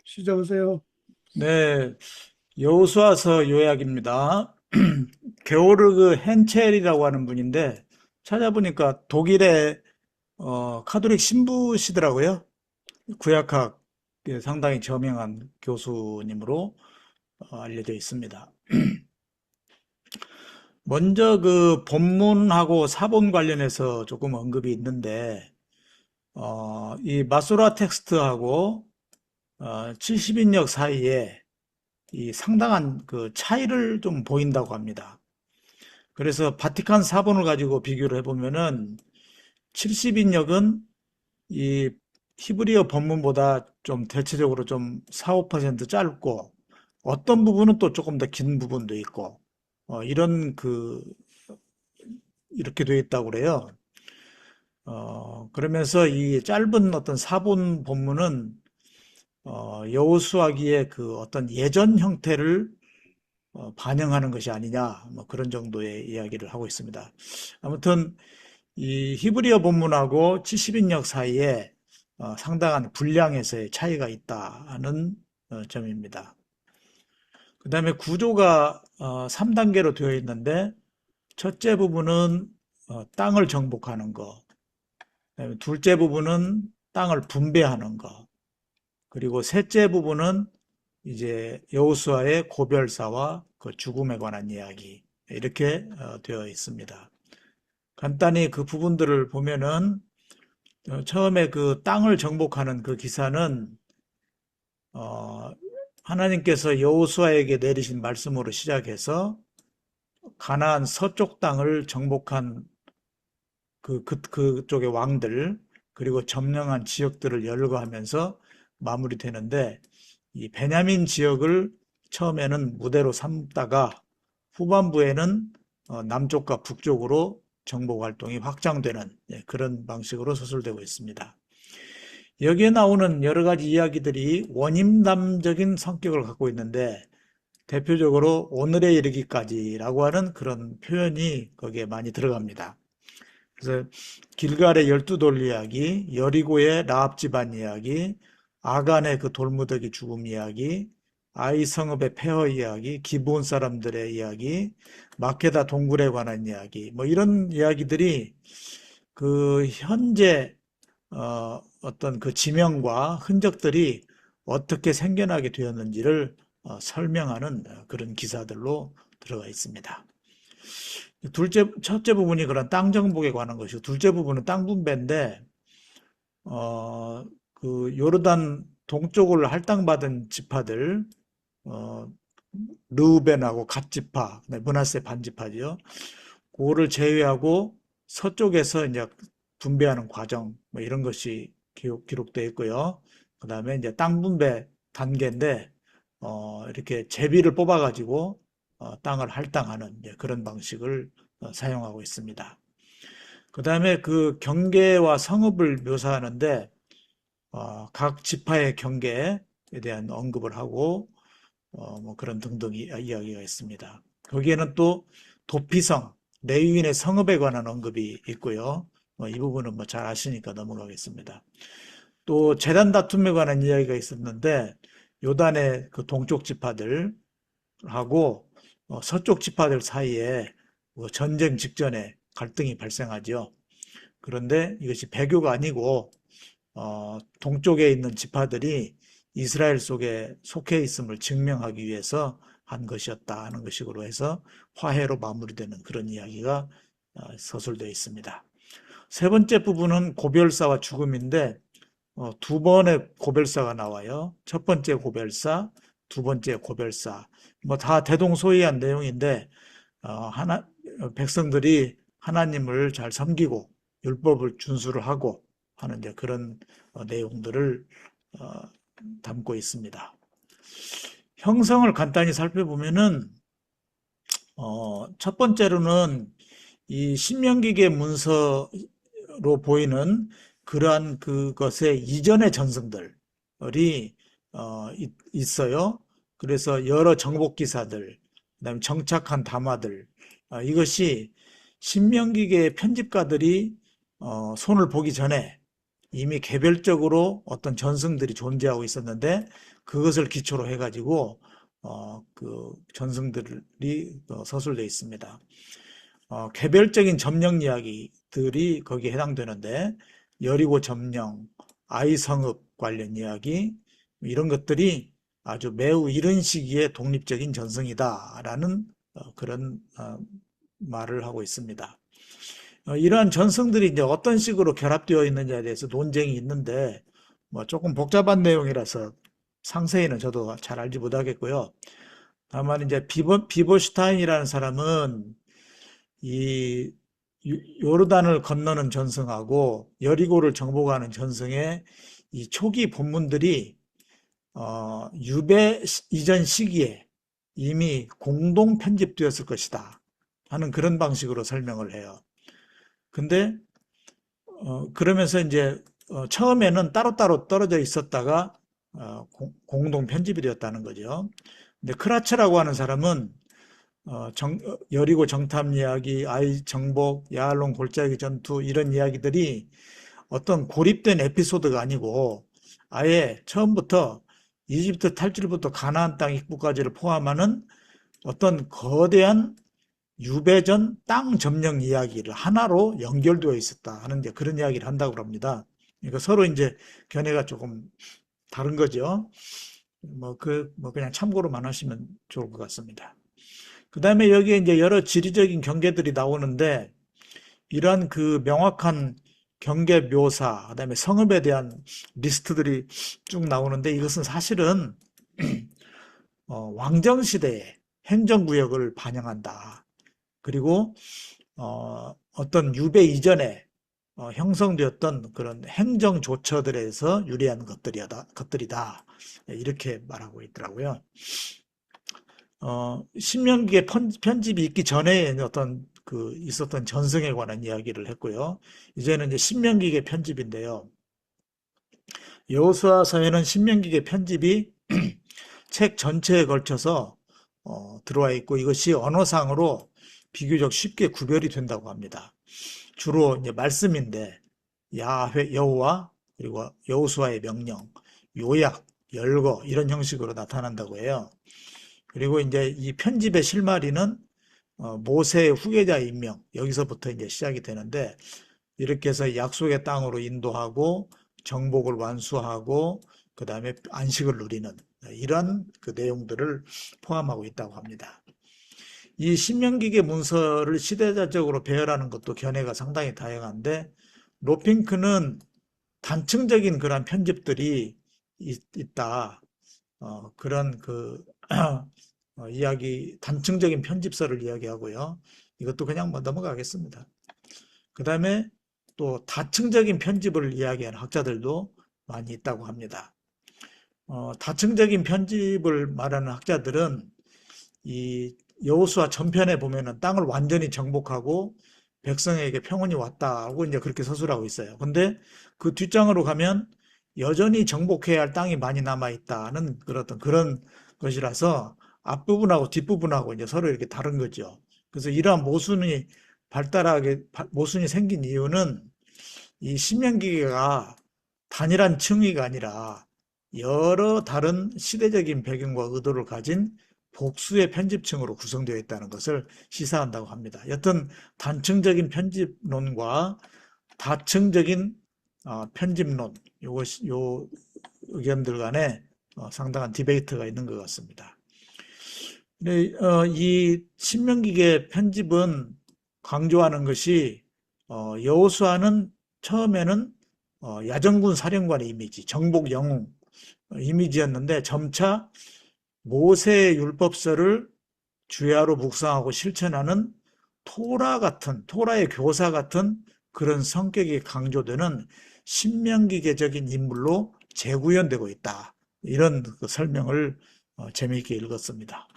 시작하세요. 네, 여호수아서 요약입니다. 게오르그 헨첼이라고 하는 분인데 찾아보니까 독일의 카톨릭 신부시더라고요. 구약학 상당히 저명한 교수님으로 알려져 있습니다. 먼저 그 본문하고 사본 관련해서 조금 언급이 있는데 이 마소라 텍스트하고 70인역 사이에 이 상당한 그 차이를 좀 보인다고 합니다. 그래서 바티칸 사본을 가지고 비교를 해보면은 70인역은 이 히브리어 본문보다 좀 대체적으로 좀 4, 5% 짧고 어떤 부분은 또 조금 더 긴 부분도 있고 이런 이렇게 되어 있다고 그래요. 그러면서 이 짧은 어떤 사본 본문은 여호수아기의 그 어떤 예전 형태를 반영하는 것이 아니냐 뭐 그런 정도의 이야기를 하고 있습니다. 아무튼 이 히브리어 본문하고 70인역 사이에 상당한 분량에서의 차이가 있다는 점입니다. 그 다음에 구조가 3단계로 되어 있는데 첫째 부분은 땅을 정복하는 거, 그다음에 둘째 부분은 땅을 분배하는 거, 그리고 셋째 부분은 이제 여호수아의 고별사와 그 죽음에 관한 이야기 이렇게 되어 있습니다. 간단히 그 부분들을 보면은 처음에 그 땅을 정복하는 그 기사는 어, 하나님께서 여호수아에게 내리신 말씀으로 시작해서 가나안 서쪽 땅을 정복한 그쪽의 왕들 그리고 점령한 지역들을 열거하면서 마무리되는데 이 베냐민 지역을 처음에는 무대로 삼다가 후반부에는 남쪽과 북쪽으로 정복 활동이 확장되는 그런 방식으로 서술되고 있습니다. 여기에 나오는 여러 가지 이야기들이 원인담적인 성격을 갖고 있는데 대표적으로 오늘에 이르기까지라고 하는 그런 표현이 거기에 많이 들어갑니다. 그래서 길갈의 12돌 이야기, 여리고의 라합 집안 이야기, 아간의 그 돌무더기 죽음 이야기, 아이 성읍의 폐허 이야기, 기브온 사람들의 이야기, 마케다 동굴에 관한 이야기, 뭐 이런 이야기들이 그 현재 어떤 그 지명과 흔적들이 어떻게 생겨나게 되었는지를 설명하는 그런 기사들로 들어가 있습니다. 첫째 부분이 그런 땅 정복에 관한 것이고, 둘째 부분은 땅 분배인데, 그 요르단 동쪽을 할당받은 지파들, 어, 르우벤하고 갓 지파, 므낫세 반 지파죠. 그거를 제외하고 서쪽에서 이제 분배하는 과정, 뭐 이런 것이 기록되어 있고요. 그 다음에 이제 땅 분배 단계인데, 이렇게 제비를 뽑아가지고 땅을 할당하는 그런 방식을 사용하고 있습니다. 그 다음에 그 경계와 성읍을 묘사하는데 각 지파의 경계에 대한 언급을 하고 뭐 그런 등등 이야기가 있습니다. 거기에는 또 도피성, 레위인의 성읍에 관한 언급이 있고요. 이 부분은 뭐 잘 아시니까 넘어가겠습니다. 또 재단 다툼에 관한 이야기가 있었는데 요단의 그 동쪽 지파들하고 서쪽 지파들 사이에 뭐 전쟁 직전에 갈등이 발생하죠. 그런데 이것이 배교가 아니고 동쪽에 있는 지파들이 이스라엘 속에 속해 있음을 증명하기 위해서 한 것이었다 하는 것식으로 해서 화해로 마무리되는 그런 이야기가 서술되어 있습니다. 세 번째 부분은 고별사와 죽음인데 두 번의 고별사가 나와요. 첫 번째 고별사, 두 번째 고별사. 뭐 다 대동소이한 내용인데 백성들이 하나님을 잘 섬기고 율법을 준수를 하고 하는 이제 그런 내용들을 어, 담고 있습니다. 형성을 간단히 살펴보면은 첫 번째로는 이 신명기계 문서로 보이는 그러한 그것의 이전의 전승들이 있어요. 그래서 여러 정복 기사들, 그다음에 정착한 담화들, 이것이 신명기계 편집가들이 손을 보기 전에 이미 개별적으로 어떤 전승들이 존재하고 있었는데 그것을 기초로 해가지고 그 전승들이 서술되어 있습니다. 개별적인 점령 이야기들이 거기에 해당되는데 여리고 점령, 아이 성읍 관련 이야기 이런 것들이 아주 매우 이른 시기에 독립적인 전승이다라는 그런 말을 하고 있습니다. 이러한 전승들이 이제 어떤 식으로 결합되어 있느냐에 대해서 논쟁이 있는데 뭐 조금 복잡한 내용이라서 상세히는 저도 잘 알지 못하겠고요. 다만 이제 비버슈타인이라는 사람은 이 요르단을 건너는 전승하고 여리고를 정복하는 전승의 이 초기 본문들이 유배 이전 시기에 이미 공동 편집되었을 것이다 하는 그런 방식으로 설명을 해요. 근데 그러면서 이제 처음에는 따로따로 떨어져 있었다가 공동 편집이 되었다는 거죠. 근데 크라츠라고 하는 사람은 여리고 정탐 이야기, 아이 정복, 야알론 골짜기 전투 이런 이야기들이 어떤 고립된 에피소드가 아니고 아예 처음부터 이집트 탈출부터 가나안 땅 입구까지를 포함하는 어떤 거대한 유배전 땅 점령 이야기를 하나로 연결되어 있었다 하는 이제 그런 이야기를 한다고 합니다. 그러니까 서로 이제 견해가 조금 다른 거죠. 뭐 그냥 참고로만 하시면 좋을 것 같습니다. 그 다음에 여기에 이제 여러 지리적인 경계들이 나오는데 이러한 그 명확한 경계 묘사, 그다음에 성읍에 대한 리스트들이 쭉 나오는데 이것은 사실은 왕정 시대의 행정구역을 반영한다. 그리고 어떤 유배 이전에 형성되었던 그런 행정 조처들에서 유래한 것들이다. 이렇게 말하고 있더라고요. 신명기의 편집이 있기 전에 어떤 그 있었던 전승에 관한 이야기를 했고요. 이제는 이제 신명기의 편집인데요. 여호수아서에는 신명기의 편집이 책 전체에 걸쳐서 들어와 있고 이것이 언어상으로 비교적 쉽게 구별이 된다고 합니다. 주로 이제 말씀인데 야훼 여호와 그리고 여호수아의 명령, 요약, 열거 이런 형식으로 나타난다고 해요. 그리고 이제 이 편집의 실마리는 모세의 후계자 임명 여기서부터 이제 시작이 되는데 이렇게 해서 약속의 땅으로 인도하고 정복을 완수하고 그 다음에 안식을 누리는 이런 그 내용들을 포함하고 있다고 합니다. 이 신명기계 문서를 시대자적으로 배열하는 것도 견해가 상당히 다양한데 로핑크는 단층적인 그런 편집들이 있다. 그런 그 이야기 단층적인 편집서를 이야기하고요. 이것도 그냥 뭐 넘어가겠습니다. 그 다음에 또 다층적인 편집을 이야기하는 학자들도 많이 있다고 합니다. 다층적인 편집을 말하는 학자들은 이 여호수아 전편에 보면은 땅을 완전히 정복하고 백성에게 평온이 왔다고 이제 그렇게 서술하고 있어요. 근데 그 뒷장으로 가면 여전히 정복해야 할 땅이 많이 남아 있다는 그런 것이라서 앞부분하고 뒷부분하고 이제 서로 이렇게 다른 거죠. 그래서 이러한 모순이 생긴 이유는 이 신명기가 단일한 층위가 아니라 여러 다른 시대적인 배경과 의도를 가진 복수의 편집층으로 구성되어 있다는 것을 시사한다고 합니다. 여튼 단층적인 편집론과 다층적인 편집론, 요 의견들 간에 상당한 디베이트가 있는 것 같습니다. 이 신명기의 편집은 강조하는 것이 여호수아는 처음에는 야전군 사령관의 이미지, 정복 영웅 이미지였는데 점차 모세의 율법서를 주야로 묵상하고 실천하는 토라의 교사 같은 그런 성격이 강조되는 신명기계적인 인물로 재구현되고 있다. 이런 그 설명을 재미있게 읽었습니다.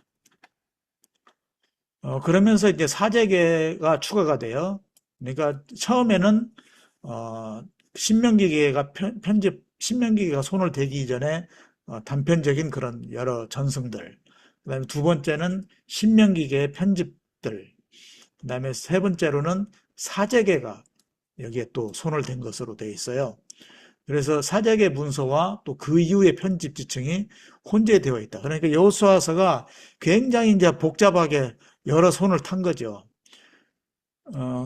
그러면서 이제 사제계가 추가가 돼요. 그러니까 처음에는 신명기계가 손을 대기 이전에 단편적인 그런 여러 전승들, 그다음에 두 번째는 신명기계의 편집들, 그다음에 세 번째로는 사제계가 여기에 또 손을 댄 것으로 되어 있어요. 그래서 사제계 문서와 또 그 이후의 편집 지층이 혼재되어 있다. 그러니까 여호수아서가 굉장히 이제 복잡하게 여러 손을 탄 거죠.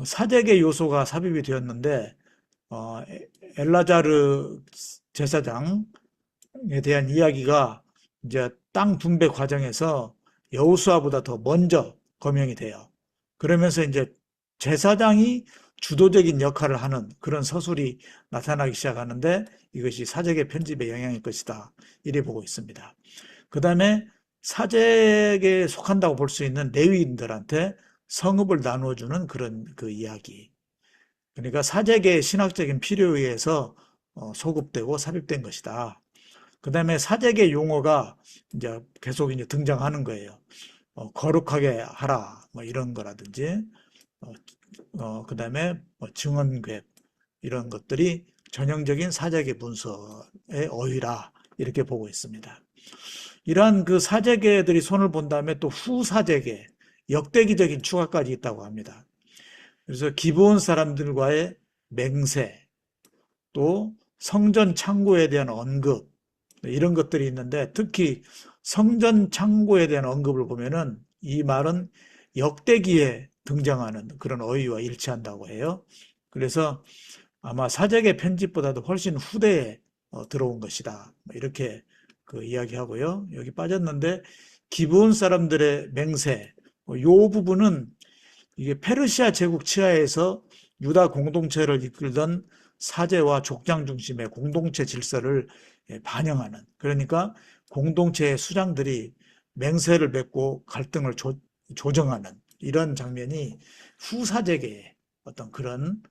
사제계 요소가 삽입이 되었는데 엘라자르 제사장에 대한 이야기가 이제 땅 분배 과정에서 여호수아보다 더 먼저 거명이 돼요. 그러면서 이제 제사장이 주도적인 역할을 하는 그런 서술이 나타나기 시작하는데 이것이 사제계 편집의 영향일 것이다. 이래 보고 있습니다. 그 다음에 사제계에 속한다고 볼 수 있는 레위인들한테 성읍을 나누어주는 그런 그 이야기. 그러니까 사제계의 신학적인 필요에 의해서 소급되고 삽입된 것이다. 그 다음에 사제계 용어가 이제 계속 이제 등장하는 거예요. 거룩하게 하라, 뭐 이런 거라든지, 그 다음에 뭐 증언궤, 이런 것들이 전형적인 사제계 문서의 어휘라, 이렇게 보고 있습니다. 이러한 그 사제계들이 손을 본 다음에 또 후사제계, 역대기적인 추가까지 있다고 합니다. 그래서 기브온 사람들과의 맹세, 또 성전 창고에 대한 언급, 이런 것들이 있는데 특히 성전 창고에 대한 언급을 보면은 이 말은 역대기에 등장하는 그런 어휘와 일치한다고 해요. 그래서 아마 사제계 편집보다도 훨씬 후대에 들어온 것이다. 이렇게 그 이야기하고요. 여기 빠졌는데 기브온 사람들의 맹세, 요 부분은 이게 페르시아 제국 치하에서 유다 공동체를 이끌던 사제와 족장 중심의 공동체 질서를 반영하는, 그러니까 공동체의 수장들이 맹세를 맺고 갈등을 조정하는 이런 장면이 후사제계의 어떤 그런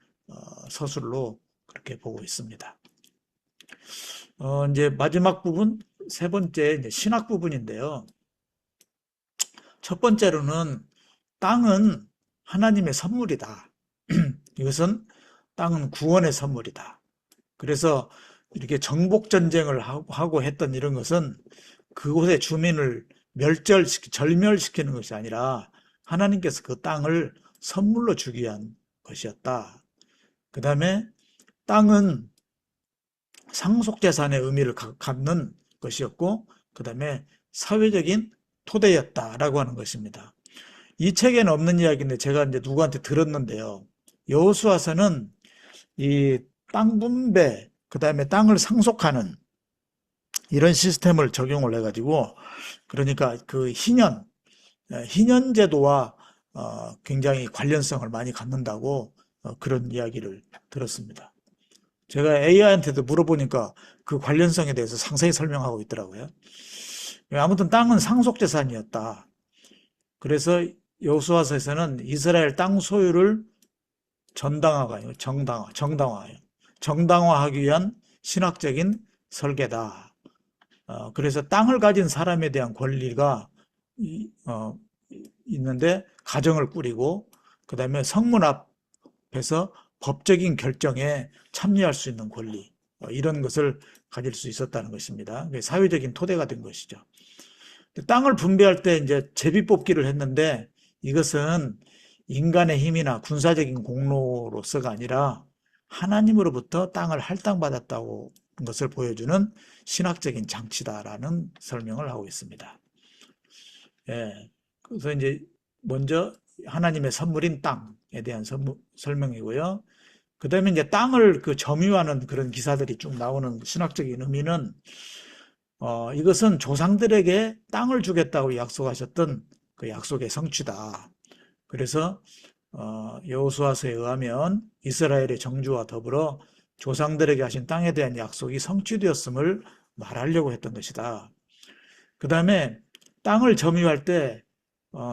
서술로 그렇게 보고 있습니다. 이제 마지막 부분, 세 번째 이제 신학 부분인데요. 첫 번째로는 땅은 하나님의 선물이다. 이것은 땅은 구원의 선물이다. 그래서 이렇게 정복 전쟁을 하고 했던 이런 것은 그곳의 주민을 절멸시키는 것이 아니라 하나님께서 그 땅을 선물로 주기 위한 것이었다. 그 다음에 땅은 상속재산의 의미를 갖는 것이었고, 그 다음에 사회적인 토대였다라고 하는 것입니다. 이 책에는 없는 이야기인데 제가 이제 누구한테 들었는데요. 여호수아서는 이 땅 분배, 그 다음에 땅을 상속하는 이런 시스템을 적용을 해가지고, 그러니까 그 희년 제도와 굉장히 관련성을 많이 갖는다고 그런 이야기를 들었습니다. 제가 AI한테도 물어보니까 그 관련성에 대해서 상세히 설명하고 있더라고요. 아무튼 땅은 상속재산이었다. 그래서 여호수아서에서는 이스라엘 땅 소유를 정당화하기 위한 신학적인 설계다. 그래서 땅을 가진 사람에 대한 권리가 있는데 가정을 꾸리고 그 다음에 성문 앞에서 법적인 결정에 참여할 수 있는 권리, 이런 것을 가질 수 있었다는 것입니다. 사회적인 토대가 된 것이죠. 땅을 분배할 때 이제 제비뽑기를 했는데 이것은 인간의 힘이나 군사적인 공로로서가 아니라 하나님으로부터 땅을 할당받았다고 것을 보여주는 신학적인 장치다라는 설명을 하고 있습니다. 예. 그래서 이제 먼저 하나님의 선물인 땅에 대한 설명이고요. 그 다음에 이제 땅을 그 점유하는 그런 기사들이 쭉 나오는 신학적인 의미는 이것은 조상들에게 땅을 주겠다고 약속하셨던 그 약속의 성취다. 그래서 여호수아서에 의하면 이스라엘의 정주와 더불어 조상들에게 하신 땅에 대한 약속이 성취되었음을 말하려고 했던 것이다. 그 다음에 땅을 점유할 때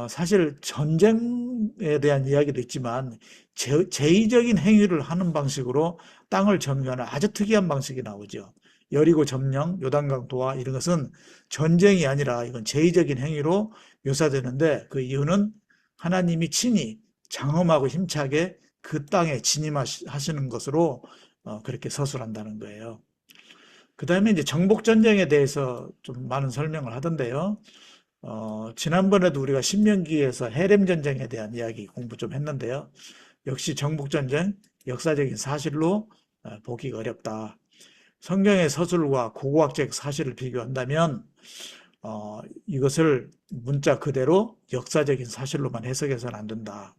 사실 전쟁에 대한 이야기도 있지만 제의적인 행위를 하는 방식으로 땅을 점유하는 아주 특이한 방식이 나오죠. 여리고 점령, 요단강 도하 이런 것은 전쟁이 아니라 이건 제의적인 행위로 묘사되는데 그 이유는 하나님이 친히 장엄하고 힘차게 그 땅에 진임하시는 것으로 그렇게 서술한다는 거예요. 그 다음에 이제 정복전쟁에 대해서 좀 많은 설명을 하던데요. 지난번에도 우리가 신명기에서 헤렘전쟁에 대한 이야기 공부 좀 했는데요. 역시 정복전쟁 역사적인 사실로 보기가 어렵다. 성경의 서술과 고고학적 사실을 비교한다면 이것을 문자 그대로 역사적인 사실로만 해석해서는 안 된다.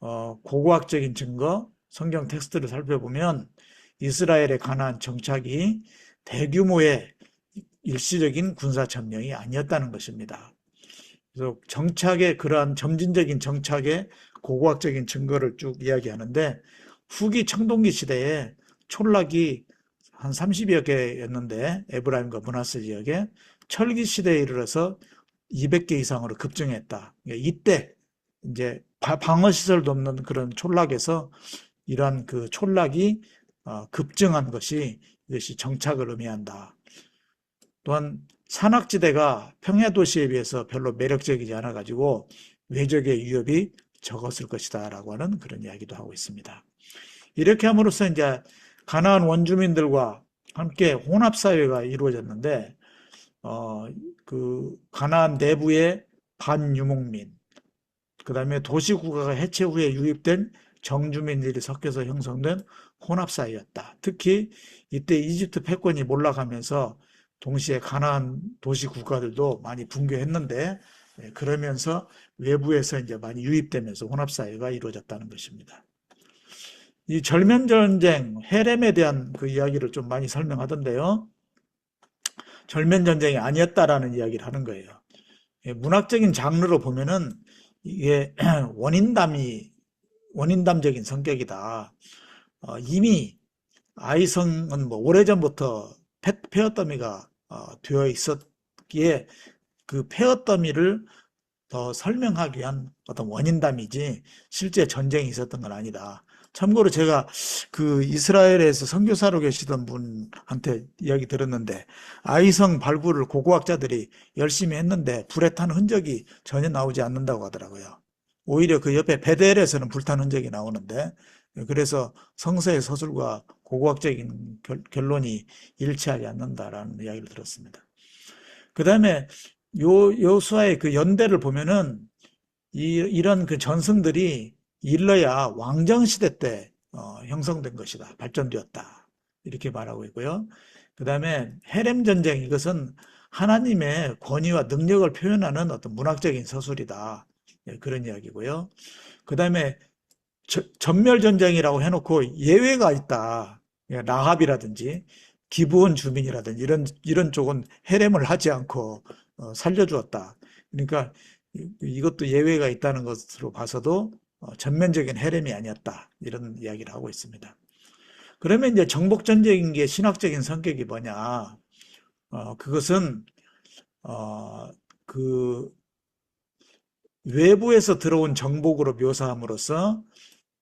고고학적인 증거, 성경 텍스트를 살펴보면 이스라엘의 가나안 정착이 대규모의 일시적인 군사 점령이 아니었다는 것입니다. 그래서 정착의 그러한 점진적인 정착의 고고학적인 증거를 쭉 이야기하는데 후기 청동기 시대에 촌락이 한 30여 개였는데 에브라임과 므낫세 지역에 철기 시대에 이르러서 200개 이상으로 급증했다. 이때 이제 방어 시설도 없는 그런 촌락에서 이러한 그 촌락이 급증한 것이 이것이 정착을 의미한다. 또한 산악지대가 평야도시에 비해서 별로 매력적이지 않아 가지고 외적의 위협이 적었을 것이다 라고 하는 그런 이야기도 하고 있습니다. 이렇게 함으로써 이제 가나안 원주민들과 함께 혼합사회가 이루어졌는데 그 가나안 내부의 반유목민, 그 다음에 도시국가가 해체 후에 유입된 정주민들이 섞여서 형성된 혼합사회였다. 특히 이때 이집트 패권이 몰락하면서 동시에 가나안 도시 국가들도 많이 붕괴했는데 그러면서 외부에서 이제 많이 유입되면서 혼합사회가 이루어졌다는 것입니다. 이 절면전쟁, 헤렘에 대한 그 이야기를 좀 많이 설명하던데요. 절면전쟁이 아니었다라는 이야기를 하는 거예요. 문학적인 장르로 보면은 이게 원인담적인 성격이다. 이미 아이성은 뭐 오래전부터 폐허더미가 되어 있었기에 그 폐허더미를 더 설명하기 위한 어떤 원인담이지 실제 전쟁이 있었던 건 아니다. 참고로 제가 그 이스라엘에서 선교사로 계시던 분한테 이야기 들었는데 아이성 발굴을 고고학자들이 열심히 했는데 불에 탄 흔적이 전혀 나오지 않는다고 하더라고요. 오히려 그 옆에 베델에서는 불탄 흔적이 나오는데 그래서 성서의 서술과 고고학적인 결론이 일치하지 않는다라는 이야기를 들었습니다. 그 다음에 여호수아의 그 연대를 보면은 이런 그 전승들이 일러야 왕정시대 때 형성된 것이다. 발전되었다. 이렇게 말하고 있고요. 그 다음에 헤렘 전쟁, 이것은 하나님의 권위와 능력을 표현하는 어떤 문학적인 서술이다. 그런 이야기고요. 그 다음에 전멸전쟁이라고 해놓고 예외가 있다. 라합이라든지 기브온 주민이라든지 이런 쪽은 헤렘을 하지 않고 살려주었다. 그러니까 이것도 예외가 있다는 것으로 봐서도 전면적인 헤렘이 아니었다. 이런 이야기를 하고 있습니다. 그러면 이제 정복전쟁인 게 신학적인 성격이 뭐냐? 그것은 그 외부에서 들어온 정복으로 묘사함으로써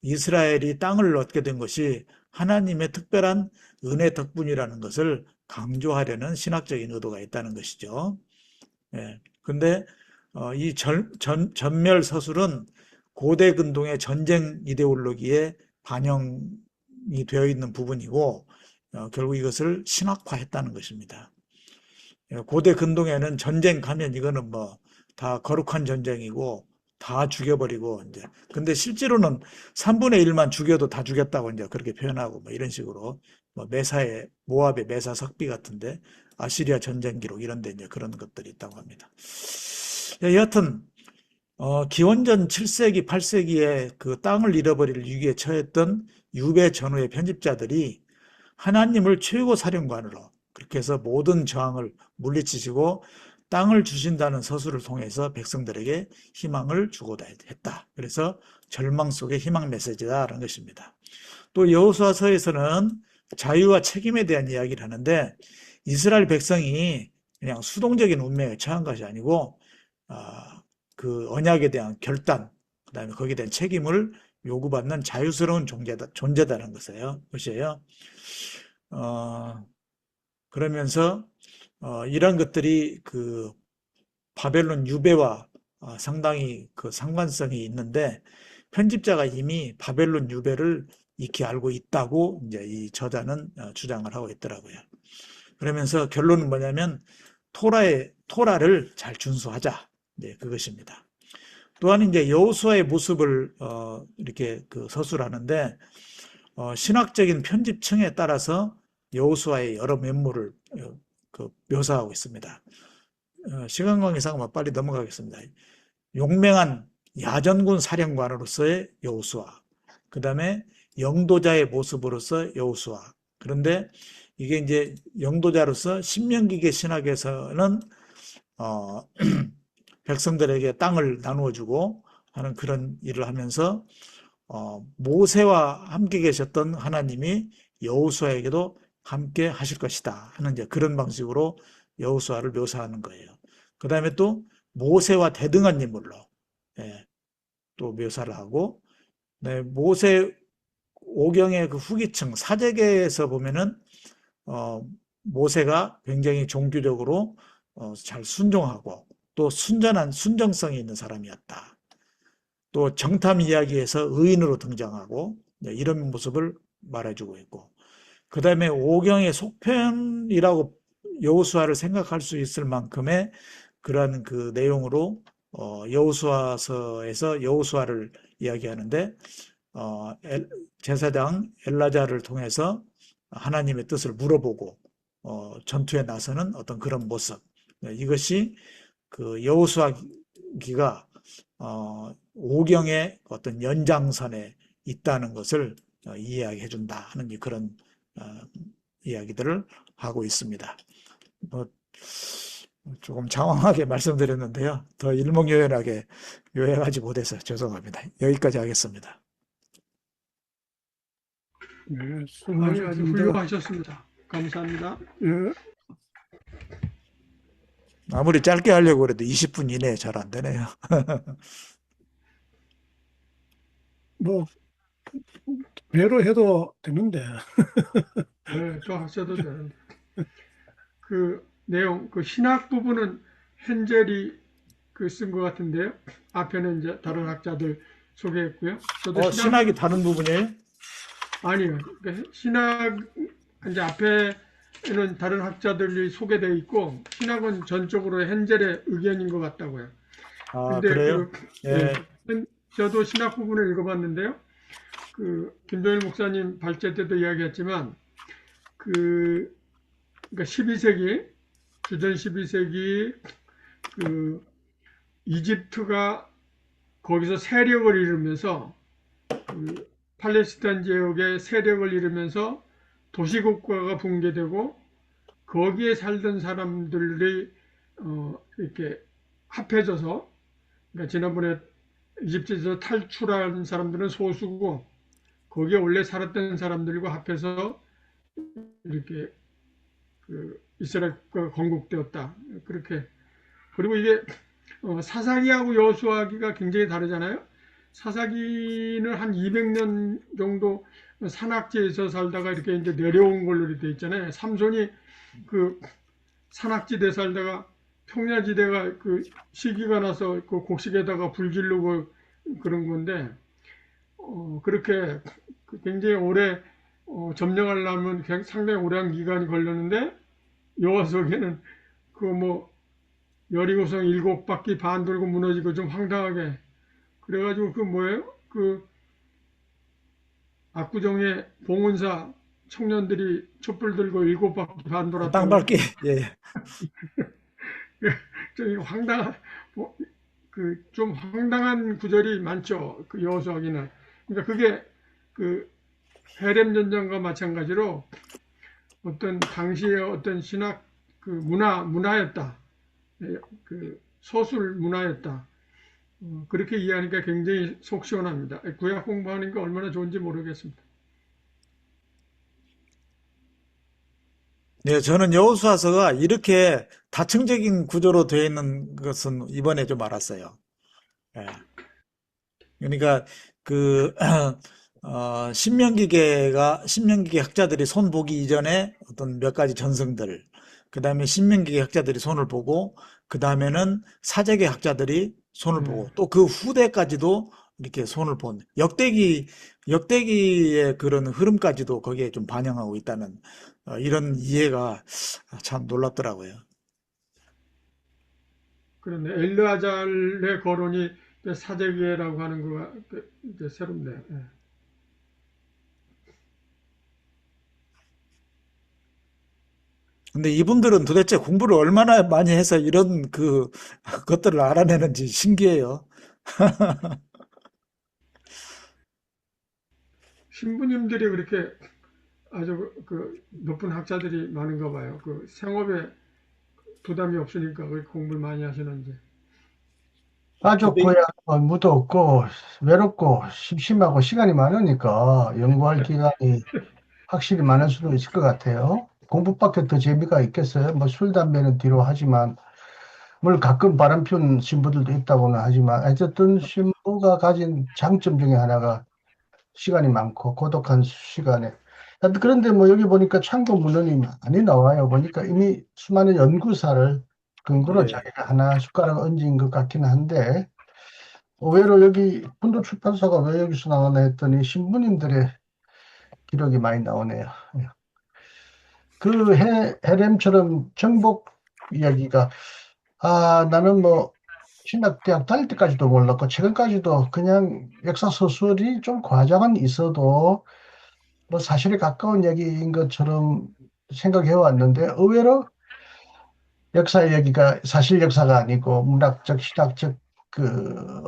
이스라엘이 땅을 얻게 된 것이 하나님의 특별한 은혜 덕분이라는 것을 강조하려는 신학적인 의도가 있다는 것이죠. 예. 근데 이 전멸 서술은 고대 근동의 전쟁 이데올로기에 반영이 되어 있는 부분이고 결국 이것을 신학화했다는 것입니다. 고대 근동에는 전쟁 가면 이거는 뭐 다 거룩한 전쟁이고 다 죽여버리고 이제 근데 실제로는 3분의 1만 죽여도 다 죽였다고 이제 그렇게 표현하고 뭐 이런 식으로 뭐 메사의 모압의 메사 석비 같은데 아시리아 전쟁 기록 이런 데 이제 그런 것들이 있다고 합니다. 여하튼 기원전 7세기 8세기에 그 땅을 잃어버릴 위기에 처했던 유배 전후의 편집자들이 하나님을 최고 사령관으로 그렇게 해서 모든 저항을 물리치시고 땅을 주신다는 서술을 통해서 백성들에게 희망을 주고자 했다. 그래서 절망 속의 희망 메시지다라는 것입니다. 또 여호수아서에서는 자유와 책임에 대한 이야기를 하는데 이스라엘 백성이 그냥 수동적인 운명에 처한 것이 아니고 그 언약에 대한 결단, 그다음에 거기에 대한 책임을 요구받는 자유스러운 존재다는 것이에요. 그러면서 이런 것들이 그 바벨론 유배와 상당히 그 상관성이 있는데 편집자가 이미 바벨론 유배를 익히 알고 있다고 이제 이 저자는 주장을 하고 있더라고요. 그러면서 결론은 뭐냐면 토라를 잘 준수하자. 네, 그것입니다. 또한 이제 여호수아의 모습을 이렇게 그 서술하는데 신학적인 편집층에 따라서 여호수아의 여러 면모를 묘사하고 있습니다. 시간 관계상 빨리 넘어가겠습니다. 용맹한 야전군 사령관으로서의 여호수아, 그 다음에 영도자의 모습으로서 여호수아. 그런데 이게 이제 영도자로서 신명기계 신학에서는 어, 백성들에게 땅을 나누어주고 하는 그런 일을 하면서 모세와 함께 계셨던 하나님이 여호수아에게도 함께 하실 것이다 하는 이제 그런 방식으로 여호수아를 묘사하는 거예요. 그 다음에 또 모세와 대등한 인물로 예, 또 묘사를 하고, 네, 모세 오경의 그 후기층 사제계에서 보면은 모세가 굉장히 종교적으로 잘 순종하고 또 순전한 순정성이 있는 사람이었다. 또 정탐 이야기에서 의인으로 등장하고 네, 이런 모습을 말해주고 있고, 그 다음에 오경의 속편이라고 여호수아를 생각할 수 있을 만큼의 그러한 그 내용으로 여호수아서에서 여호수아를 이야기하는데 제사장 엘라자를 통해서 하나님의 뜻을 물어보고 전투에 나서는 어떤 그런 모습, 네, 이것이 그 여호수아기가 오경의 어떤 연장선에 있다는 것을 이야기해 준다 하는 그런 이야기들을 하고 있습니다. 뭐 조금 장황하게 말씀드렸는데요. 더 일목요연하게 요약하지 못해서 죄송합니다. 여기까지 하겠습니다. 네, 아니, 아주 수고하셨습니다. 훌륭하셨습니다. 감사합니다. 예, 아무리 짧게 하려고 그래도 20분 이내에 잘 안 되네요. 뭐 배로 해도 되는데. 네, 또 하셔도 되는데. 그 내용, 그 신학 부분은 헨젤이 쓴 것 같은데요. 앞에는 이제 다른 학자들 소개했고요. 저도 신학이 다른 부분이에요? 아니요. 그러니까 신학 이제 앞에는 다른 학자들이 소개되어 있고 신학은 전적으로 헨젤의 의견인 것 같다고요. 아, 근데 그래요? 예. 저도 신학 부분을 읽어봤는데요. 김도일 목사님 발제 때도 이야기했지만 그러니까 12세기 주전 12세기 이집트가 거기서 세력을 이루면서 팔레스타인 지역에 세력을 이루면서 도시국가가 붕괴되고 거기에 살던 사람들이 이렇게 합해져서, 그러니까 지난번에 이집트에서 탈출한 사람들은 소수고 거기에 원래 살았던 사람들과 합해서 이렇게 이스라엘과 건국되었다. 그렇게. 그리고 이게 사사기하고 여호수아기가 굉장히 다르잖아요. 사사기는 한 200년 정도 산악지에서 살다가 이렇게 이제 내려온 걸로 되어 있잖아요. 삼손이 산악지대에 살다가 평야지대가 시기가 나서 곡식에다가 불 지르고 그런 건데, 그렇게 굉장히 오래 점령하려면 상당히 오랜 기간이 걸렸는데, 여호수아기는 여리고성 7바퀴 반 돌고 무너지고 좀 황당하게. 그래가지고 뭐예요? 압구정에 봉은사 청년들이 촛불 들고 7바퀴 반 돌았다고. 땅밟기, 예. 좀 황당한, 좀 황당한 구절이 많죠. 여호수아기는. 그러니까 그게 헤렘 전쟁과 마찬가지로 어떤 당시의 어떤 신학 문화였다. 서술 문화였다. 그렇게 이해하니까 굉장히 속 시원합니다. 구약 공부하니까 얼마나 좋은지 모르겠습니다. 네, 저는 여호수아서가 이렇게 다층적인 구조로 되어 있는 것은 이번에 좀 알았어요. 예. 그러니까 신명기계 학자들이 손 보기 이전에 어떤 몇 가지 전승들, 그 다음에 신명기계 학자들이 손을 보고, 그 다음에는 사제계 학자들이 손을 보고, 또 그 후대까지도 이렇게 손을 본 역대기의 그런 흐름까지도 거기에 좀 반영하고 있다는 이런 이해가 참 놀랍더라고요. 그런데 엘르아잘의 거론이 사제기라고 하는 거가 이제 새롭네요. 예. 근데 이분들은 도대체 공부를 얼마나 많이 해서 이런 그 것들을 알아내는지 신기해요. 신부님들이 그렇게 아주 그 높은 학자들이 많은가 봐요. 그 생업에 부담이 없으니까 그렇게 공부를 많이 하시는지. 가족 근데 부양 업무도 없고 외롭고 심심하고 시간이 많으니까 연구할 기간이 확실히 많을 수도 있을 것 같아요. 공부밖에 더 재미가 있겠어요? 뭐 술, 담배는 뒤로 하지만 물론 가끔 바람 피우는 신부들도 있다고는 하지만 어쨌든 신부가 가진 장점 중에 하나가 시간이 많고 고독한 시간에 하여튼 그런데 뭐 여기 보니까 참고 문헌이 많이 나와요. 보니까 이미 수많은 연구사를 근거로 예, 자기가 하나 숟가락 얹은 것 같기는 한데 의외로 여기 pundu 출판사가 왜 여기서 나오나 했더니 신부님들의 기록이 많이 나오네요. 그 해렘처럼 정복 이야기가 나는 뭐 신학대학 다닐 때까지도 몰랐고 최근까지도 그냥 역사 소설이 좀 과장은 있어도 뭐 사실에 가까운 얘기인 것처럼 생각해 왔는데 의외로 역사 이야기가 사실 역사가 아니고 문학적, 신학적 그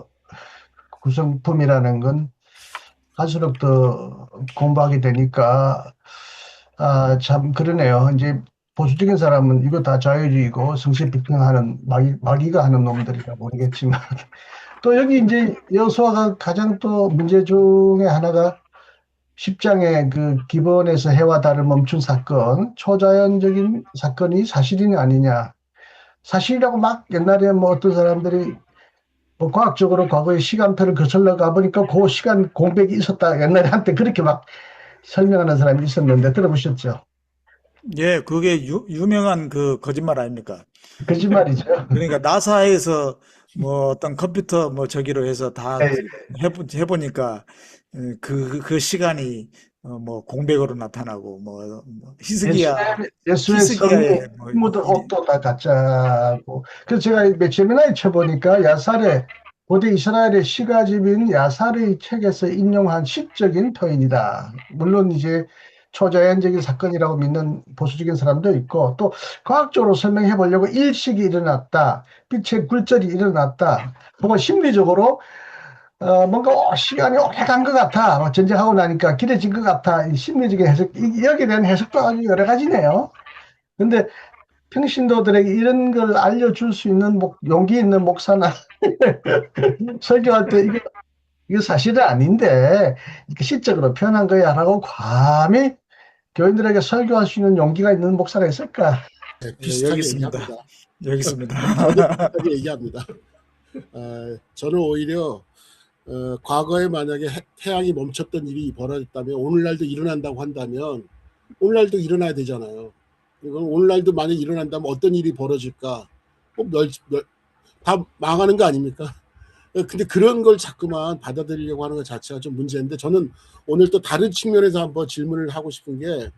구성품이라는 건 갈수록 더 공부하게 되니까 참 그러네요. 이제 보수적인 사람은 이거 다 자유주의고 성실 비평하는 마귀가 하는 놈들이라 모르겠지만 또 여기 이제 여수아가 가장 또 문제 중에 하나가 10장의 그 기본에서 해와 달을 멈춘 사건, 초자연적인 사건이 사실이냐 아니냐. 사실이라고 막 옛날에 뭐 어떤 사람들이 뭐 과학적으로 과거의 시간표를 거슬러 가보니까 그 시간 공백이 있었다. 옛날에 한때 그렇게 막 설명하는 사람이 있었는데 들어보셨죠? 예, 그게 유명한 그 거짓말 아닙니까? 거짓말이죠. 그러니까 나사에서 뭐 어떤 컴퓨터 뭐 저기로 해서 다 예, 해보니까 그 시간이 뭐 공백으로 나타나고 뭐 예수의 성리, 히스기야의 뭐 묻은 일이 옷도 다 가짜고. 그래서 제가 몇 재미나게 쳐보니까 야살의 고대 이스라엘의 시가집인 야살의 책에서 인용한 시적인 표현이다. 물론 이제 초자연적인 사건이라고 믿는 보수적인 사람도 있고 또 과학적으로 설명해 보려고 일식이 일어났다. 빛의 굴절이 일어났다. 혹은 심리적으로 뭔가 시간이 오래 간 것 같아. 전쟁하고 나니까 길어진 것 같아. 이 심리적인 해석, 여기에 대한 해석도 아주 여러 가지네요. 근데 평신도들에게 이런 걸 알려줄 수 있는 용기 있는 목사나 설교할 때 이거 사실은 아닌데 이렇게 시적으로 표현한 거야 라고 감히 교인들에게 설교할 수 있는 용기가 있는 목사가 있을까? 네, 예, 여기 비슷하게 있습니다. 얘기합니다. 여기 있습니다. 저도 비슷하게 얘기합니다. 저는 오히려 과거에 만약에 태양이 멈췄던 일이 벌어졌다면 오늘날도 일어난다고 한다면 오늘날도 일어나야 되잖아요. 이건 오늘날도 만약 일어난다면 어떤 일이 벌어질까? 다 망하는 거 아닙니까? 근데 그런 걸 자꾸만 받아들이려고 하는 것 자체가 좀 문제인데 저는 오늘 또 다른 측면에서 한번 질문을 하고 싶은 게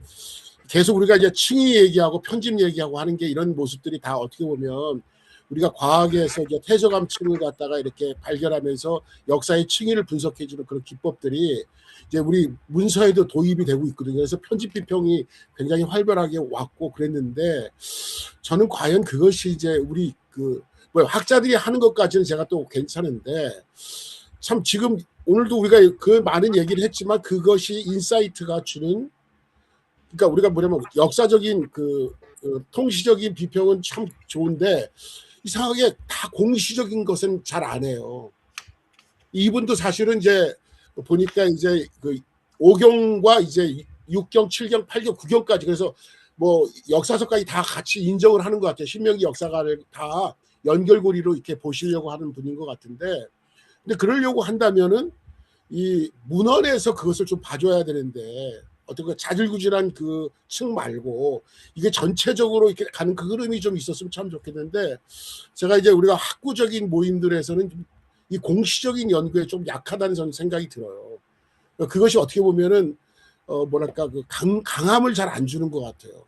계속 우리가 이제 칭의 얘기하고 편집 얘기하고 하는 게 이런 모습들이 다 어떻게 보면 우리가 과학에서 이제 퇴저감층을 갖다가 이렇게 발견하면서 역사의 칭의를 분석해주는 그런 기법들이 이제 우리 문서에도 도입이 되고 있거든요. 그래서 편집 비평이 굉장히 활발하게 왔고 그랬는데 저는 과연 그것이 이제 우리 뭐 학자들이 하는 것까지는 제가 또 괜찮은데 참 지금 오늘도 우리가 그 많은 얘기를 했지만 그것이 인사이트가 주는 그러니까 우리가 뭐냐면 역사적인 통시적인 비평은 참 좋은데 이상하게 다 공시적인 것은 잘 안 해요. 이분도 사실은 이제 보니까 이제 그 5경과 이제 6경, 7경, 8경, 9경까지 그래서 뭐 역사서까지 다 같이 인정을 하는 것 같아요. 신명기 역사가를 다 연결고리로 이렇게 보시려고 하는 분인 것 같은데 근데 그러려고 한다면은 이 문헌에서 그것을 좀 봐줘야 되는데 어떤 자질구질한 그 층 말고 이게 전체적으로 이렇게 가는 그 흐름이 좀 있었으면 참 좋겠는데 제가 이제 우리가 학구적인 모임들에서는 이 공시적인 연구에 좀 약하다는 저는 생각이 들어요. 그것이 어떻게 보면은 뭐랄까 그 강함을 잘 안 주는 것 같아요.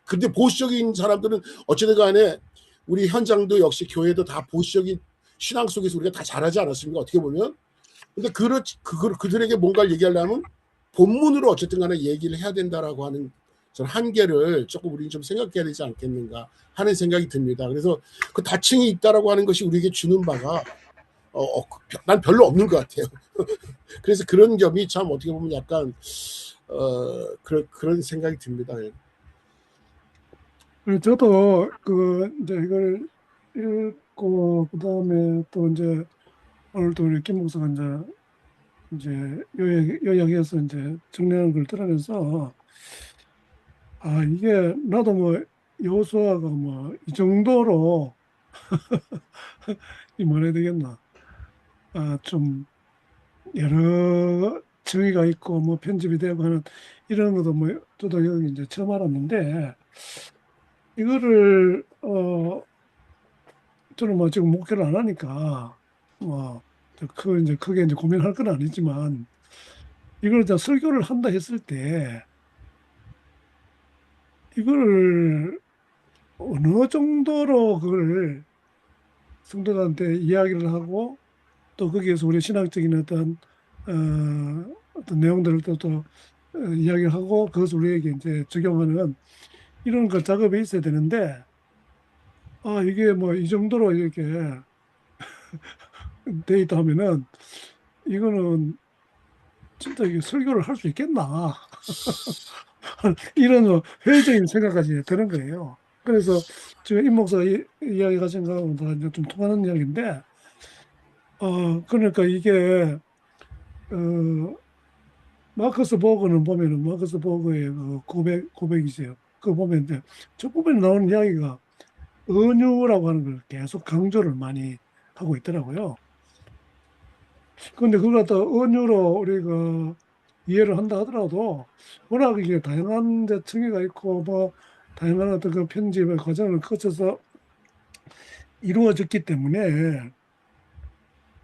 근데 보수적인 사람들은 어찌든 간에 우리 현장도 역시 교회도 다 보수적인 신앙 속에서 우리가 다 잘하지 않았습니까? 어떻게 보면. 근데 그들에게 뭔가를 얘기하려면 본문으로 어쨌든 간에 얘기를 해야 된다라고 하는 저는 한계를 조금 우리는 좀 생각해야 되지 않겠는가 하는 생각이 듭니다. 그래서 그 다층이 있다라고 하는 것이 우리에게 주는 바가 난 별로 없는 것 같아요. 그래서 그런 점이 참 어떻게 보면 약간 그런 생각이 듭니다. 저도 이제 이걸 읽고 그다음에 또 이제 오늘 또 우리 김 목사가 이제 요약해서 이제 정리하는 걸 들으면서 이게 나도 뭐 여호수아가 뭐 이 정도로 이 뭐라 해야 되겠나 좀 여러 정의가 있고 뭐 편집이 되고 하는 이런 것도 뭐 저도 여기 이제 처음 알았는데 이거를 저는 뭐 지금 목회를 안 하니까 이제 크게 이제 고민할 건 아니지만 이걸 이제 설교를 한다 했을 때 이거를 어느 정도로 그걸 성도들한테 이야기를 하고 또 거기에서 우리 신학적인 어떤 내용들을 또 이야기를 하고 그것을 우리에게 이제 적용하는 이런 그 작업이 있어야 되는데 이게 뭐 이 정도로 이렇게 돼 있다 하면은 이거는 진짜 이게 설교를 할 수 있겠나 이런 회의적인 생각까지 드는 거예요. 그래서 지금 임 목사가 이야기하신 거하고 다 이제 좀 통하는 이야기인데 그러니까 이게 마커스 버거는 보면은 마커스 버거의 그 고백이세요. 그거 보면 이제 첫 부분에 나오는 이야기가 은유라고 하는 걸 계속 강조를 많이 하고 있더라고요. 그런데 그걸 갖다 은유로 우리가 이해를 한다 하더라도 워낙 이게 다양한 이제 층위가 있고 뭐 다양한 어떤 그 편집의 과정을 거쳐서 이루어졌기 때문에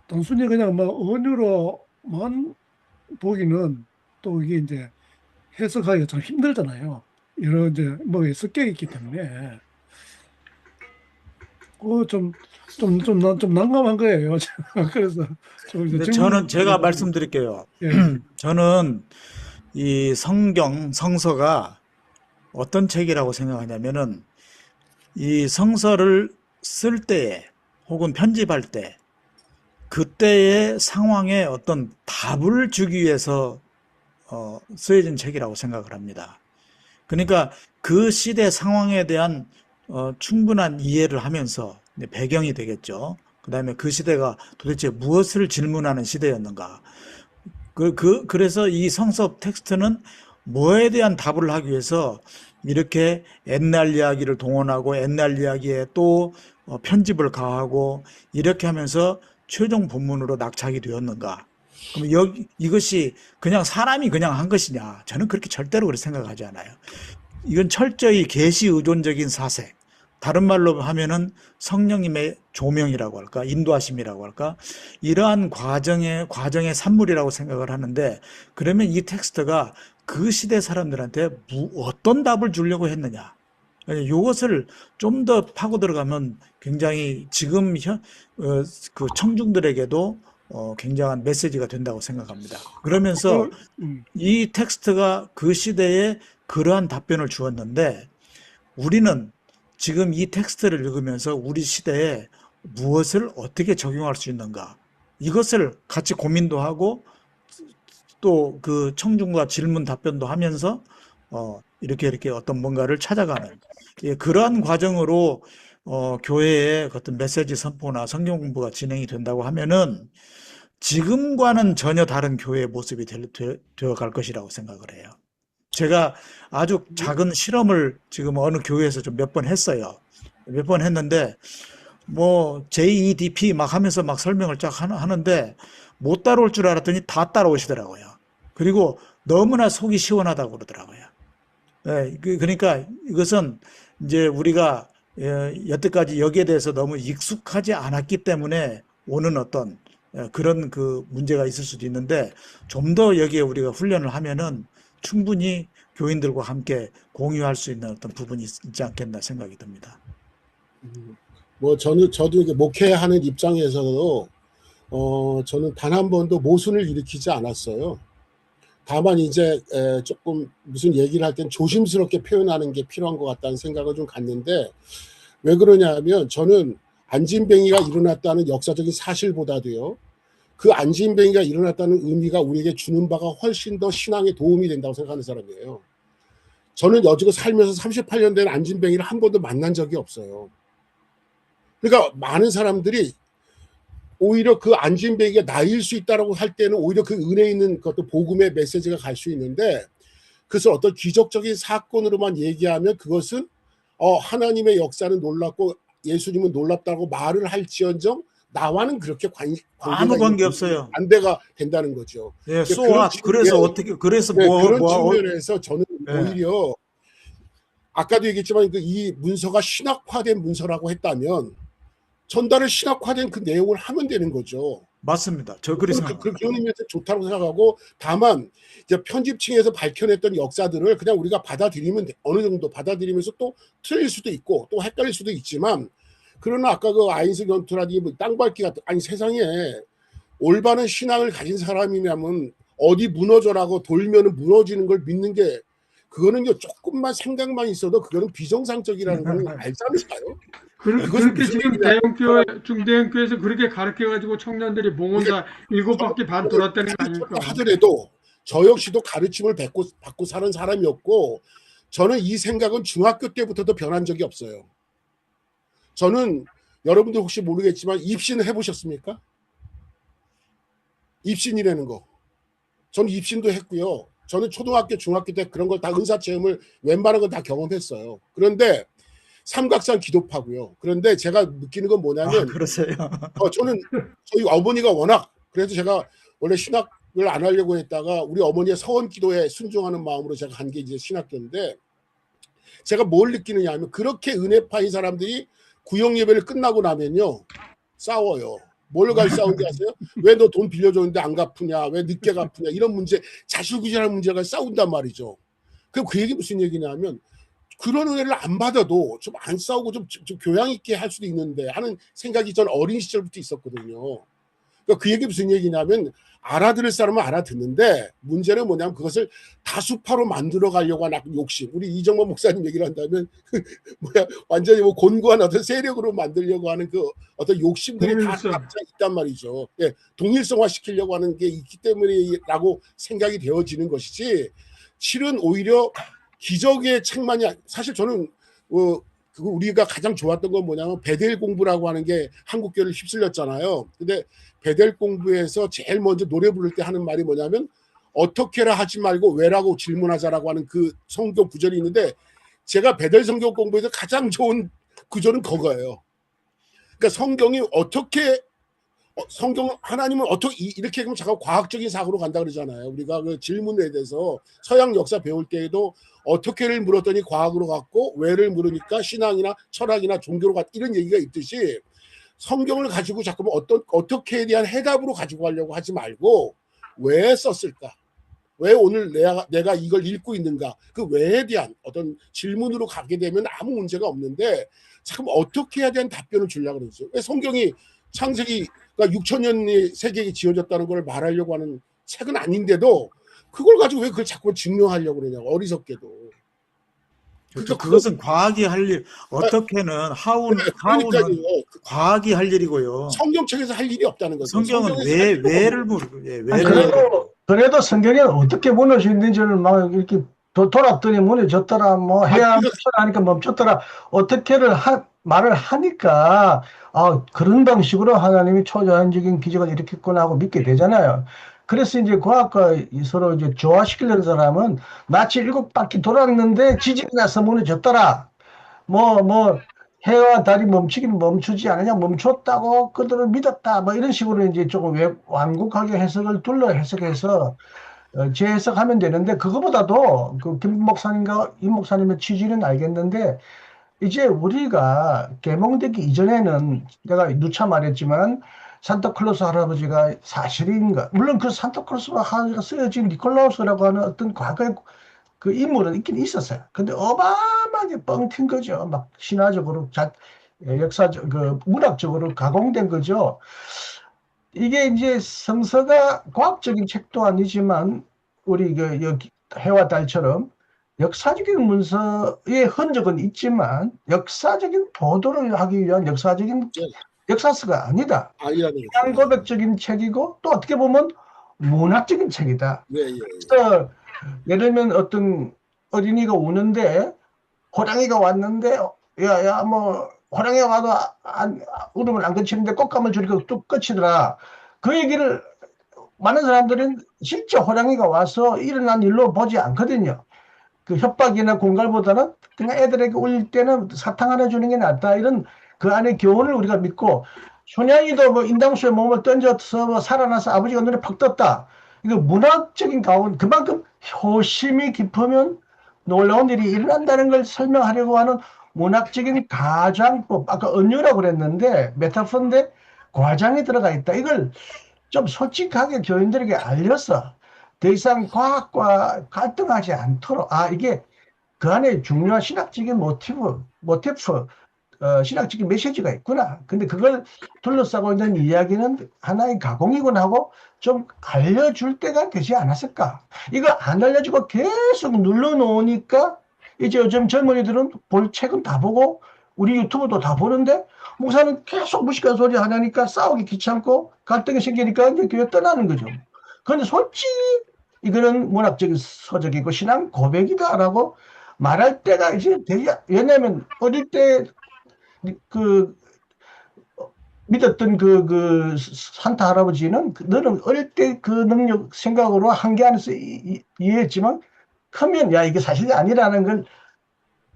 단순히 그냥 뭐 은유로만 보기는 또 이게 이제 해석하기가 참 힘들잖아요. 여러 이제 뭐에 섞여 있기 때문에 좀 난감한 거예요. 그래서 좀 이제 근데 저는 제가 말씀드릴게요. 예, 저는 이 성서가 어떤 책이라고 생각하냐면은 이 성서를 쓸 때에 혹은 편집할 때 그때의 상황에 어떤 답을 주기 위해서 쓰여진 책이라고 생각을 합니다. 그러니까 그 시대 상황에 대한 충분한 이해를 하면서 배경이 되겠죠. 그 다음에 그 시대가 도대체 무엇을 질문하는 시대였는가. 그래서 이 성서 텍스트는 뭐에 대한 답을 하기 위해서 이렇게 옛날 이야기를 동원하고 옛날 이야기에 또 편집을 가하고 이렇게 하면서 최종 본문으로 낙착이 되었는가. 그럼 이것이 그냥 사람이 그냥 한 것이냐? 저는 그렇게 절대로 그렇게 생각하지 않아요. 이건 철저히 계시 의존적인 사색. 다른 말로 하면은 성령님의 조명이라고 할까, 인도하심이라고 할까, 이러한 과정의 산물이라고 생각을 하는데, 그러면 이 텍스트가 그 시대 사람들한테 어떤 답을 주려고 했느냐. 이것을 좀 더 파고 들어가면 굉장히 지금 그 청중들에게도 굉장한 메시지가 된다고 생각합니다. 그러면서 이 텍스트가 그 시대에 그러한 답변을 주었는데 우리는 지금 이 텍스트를 읽으면서 우리 시대에 무엇을 어떻게 적용할 수 있는가 이것을 같이 고민도 하고 또 그 청중과 질문 답변도 하면서 이렇게 어떤 뭔가를 찾아가는 그러한 과정으로 교회의 어떤 메시지 선포나 성경 공부가 진행이 된다고 하면은 지금과는 전혀 다른 교회의 모습이 되어 갈 것이라고 생각을 해요. 제가 아주 작은 실험을 지금 어느 교회에서 좀 몇 번 했어요. 몇 번 했는데 뭐 JEDP 막 하면서 막 설명을 쫙 하는데 못 따라올 줄 알았더니 다 따라오시더라고요. 그리고 너무나 속이 시원하다고 그러더라고요. 예, 그러니까 이것은 이제 우리가 여태까지 여기에 대해서 너무 익숙하지 않았기 때문에 오는 어떤 그런 그 문제가 있을 수도 있는데 좀 더 여기에 우리가 훈련을 하면은 충분히 교인들과 함께 공유할 수 있는 어떤 부분이 있지 않겠나 생각이 듭니다. 뭐 저도 이게 목회하는 입장에서도 저는 단 한 번도 모순을 일으키지 않았어요. 다만 이제 조금 무슨 얘기를 할 땐 조심스럽게 표현하는 게 필요한 것 같다는 생각을 좀 갖는데, 왜 그러냐면 저는 안진뱅이가 일어났다는 역사적인 사실보다도요, 그 안진뱅이가 일어났다는 의미가 우리에게 주는 바가 훨씬 더 신앙에 도움이 된다고 생각하는 사람이에요. 저는 여지껏 살면서 38년 된 안진뱅이를 한 번도 만난 적이 없어요. 그러니까 많은 사람들이 오히려 그 안진뱅이가 나일 수 있다라고 할 때는 오히려 그 은혜 있는 그것도 복음의 메시지가 갈 수 있는데, 그것을 어떤 기적적인 사건으로만 얘기하면 그것은 하나님의 역사는 놀랍고 예수님은 놀랍다고 말을 할지언정 나와는 그렇게 아무 관계 없어요. 반대가 된다는 거죠. 예, so 그런 what? 그래서 어떻게, 그래서 그런 측면에서 저는 예. 오히려 아까도 얘기했지만 이 문서가 신학화된 문서라고 했다면 전달을 신학화된 그 내용을 하면 되는 거죠. 맞습니다. 저 그렇게 생각합니다. 그런 의미에서 좋다고 생각하고, 다만 이제 편집층에서 밝혀냈던 역사들을 그냥 우리가 받아들이면 어느 정도 받아들이면서 또 틀릴 수도 있고 또 헷갈릴 수도 있지만, 그러나 아까 그 아인스 견투라든지 뭐 땅밟기 같은, 아니 세상에 올바른 신앙을 가진 사람이냐면 어디 무너져라고 돌면은 무너지는 걸 믿는 게, 그거는요 조금만 생각만 있어도 그거는 비정상적이라는 걸 알지 않을까요? 그렇게 지금 중대형교회에서 그렇게 가르쳐가지고 청년들이 봉헌사 7바퀴 반 돌았다는 거 아닙니까? 하더라도 저 역시도 가르침을 받고 사는 사람이었고, 저는 이 생각은 중학교 때부터도 변한 적이 없어요. 저는 여러분들 혹시 모르겠지만 입신을 해보셨습니까? 입신이라는 거. 저는 입신도 했고요. 저는 초등학교, 중학교 때 그런 걸 다 은사체험을 웬만한 건 다 경험했어요. 그런데 삼각산 기도파고요. 그런데 제가 느끼는 건 뭐냐면, 그러세요? 저는 저희 어머니가 워낙, 그래서 제가 원래 신학을 안 하려고 했다가 우리 어머니의 서원 기도에 순종하는 마음으로 제가 간 게 이제 신학교인데, 제가 뭘 느끼느냐 하면 그렇게 은혜파인 사람들이 구역 예배를 끝나고 나면요 싸워요. 뭘 가지고 싸운지 아세요? 왜 너 돈 빌려줬는데 안 갚으냐, 왜 늦게 갚으냐, 이런 문제, 자실구실한 문제가 싸운단 말이죠. 그럼 그 얘기 무슨 얘기냐면, 그런 은혜를 안 받아도 좀 안 싸우고 좀 교양 있게 할 수도 있는데 하는 생각이 전 어린 시절부터 있었거든요. 그러니까 그 얘기 무슨 얘기냐면, 알아들을 사람은 알아듣는데 문제는 뭐냐면 그것을 다수파로 만들어 가려고 하는 욕심. 우리 이정만 목사님 얘기를 한다면 완전히 뭐 곤고한 어떤 세력으로 만들려고 하는 그 어떤 욕심들이 다 각자 있단 말이죠. 예, 동일성화 시키려고 하는 게 있기 때문이라고 생각이 되어지는 것이지, 실은 오히려 기적의 책만이, 사실 저는 우리가 가장 좋았던 건 뭐냐면 베델 공부라고 하는 게 한국교회를 휩쓸렸잖아요. 근데 베델 공부에서 제일 먼저 노래 부를 때 하는 말이 뭐냐면, 어떻게라 하지 말고 왜라고 질문하자라고 하는 그 성경 구절이 있는데, 제가 베델 성경 공부에서 가장 좋은 구절은 그거예요. 그러니까 성경이 어떻게, 성경 하나님은 어떻게, 이렇게 하면 자꾸 과학적인 사고로 간다 그러잖아요. 우리가 그 질문에 대해서 서양 역사 배울 때에도 어떻게를 물었더니 과학으로 갔고 왜를 물으니까 신앙이나 철학이나 종교로 갔, 이런 얘기가 있듯이, 성경을 가지고 자꾸만 어떻게에 대한 해답으로 가지고 가려고 하지 말고 왜 썼을까, 왜 오늘 내가 이걸 읽고 있는가, 그 왜에 대한 어떤 질문으로 가게 되면 아무 문제가 없는데 자꾸 어떻게 해야 되는 답변을 주려고 그러죠. 왜 성경이 창세기가 6,000년이 세계에 지어졌다는 걸 말하려고 하는 책은 아닌데도 그걸 가지고 왜 그걸 자꾸 증명하려고 그러냐고, 어리석게도. 그렇죠. 그것은 과학이 할 일, 어떻게는 하우는 과학이 할 일이고요. 성경책에서 할 일이 없다는 거죠. 성경은 왜를 모르고, 그래도 성경에 어떻게 무너져 있는지를 막 이렇게 돌았더니 무너졌더라, 뭐 해야 하니까 멈췄더라, 어떻게를 말을 하니까 그런 방식으로 하나님이 초자연적인 기적을 일으켰구나 하고 믿게 되잖아요. 그래서 이제 과학과 서로 이제 조화시키려는 사람은 마치 7바퀴 돌았는데 지진이 나서 무너졌더라, 뭐 해와 달이 멈추기는 멈추지 않느냐, 멈췄다고 그들은 믿었다, 뭐 이런 식으로 이제 조금 완곡하게 해석을 해석해서 재해석하면 되는데, 그거보다도 그 김 목사님과 임 목사님의 취지는 알겠는데, 이제 우리가 계몽되기 이전에는 내가 누차 말했지만 산타클로스 할아버지가 사실인가, 물론 그 산타클로스 할아버지가 쓰여진 니콜라우스라고 하는 어떤 과거의 그 인물은 있긴 있었어요. 근데 어마어마하게 뻥튄 거죠. 막 신화적으로, 역사적, 문학적으로 가공된 거죠. 이게 이제 성서가 과학적인 책도 아니지만 우리 그 여기 해와 달처럼 역사적인 문서의 흔적은 있지만 역사적인 보도를 하기 위한 역사적인 예, 역사서가 아니다. 아니라는 신앙 거죠. 고백적인 책이고 또 어떻게 보면 문학적인 책이다. 예, 예, 예. 그래서 예를 들면 어떤 어린이가 우는데 호랑이가 왔는데 야야 뭐 호랑이가 와도 울음을 안 그치는데 꽃감을 주니까 뚝 그치더라. 그 얘기를 많은 사람들은 실제 호랑이가 와서 일어난 일로 보지 않거든요. 그 협박이나 공갈보다는 그냥 애들에게 울릴 때는 사탕 하나 주는 게 낫다. 이런 그 안에 교훈을 우리가 믿고, 소냥이도 뭐 인당수에 몸을 던져서 뭐 살아나서 아버지가 눈에 팍 떴다. 이거 문학적인 가운 그만큼 효심이 깊으면 놀라운 일이 일어난다는 걸 설명하려고 하는 문학적인 가장법. 아까 은유라고 그랬는데 메타포인데 과장이 들어가 있다. 이걸 좀 솔직하게 교인들에게 알려서 더 이상 과학과 갈등하지 않도록, 이게 그 안에 중요한 신학적인 모티프, 신학적인 메시지가 있구나. 근데 그걸 둘러싸고 있는 이야기는 하나의 가공이구나 하고 좀 알려줄 때가 되지 않았을까. 이거 안 알려주고 계속 눌러놓으니까 이제 요즘 젊은이들은 볼 책은 다 보고 우리 유튜브도 다 보는데 목사는 계속 무식한 소리 하냐니까 싸우기 귀찮고 갈등이 생기니까 이제 교회 떠나는 거죠. 그런데 솔직히 이거는 문학적인 서적이고 신앙 고백이다라고 말할 때가 이제 되게, 왜냐면 어릴 때 그 믿었던 그 산타 할아버지는 너는 어릴 때 그 능력 생각으로 한계 안에서 이해했지만 크면 야 이게 사실이 아니라는 걸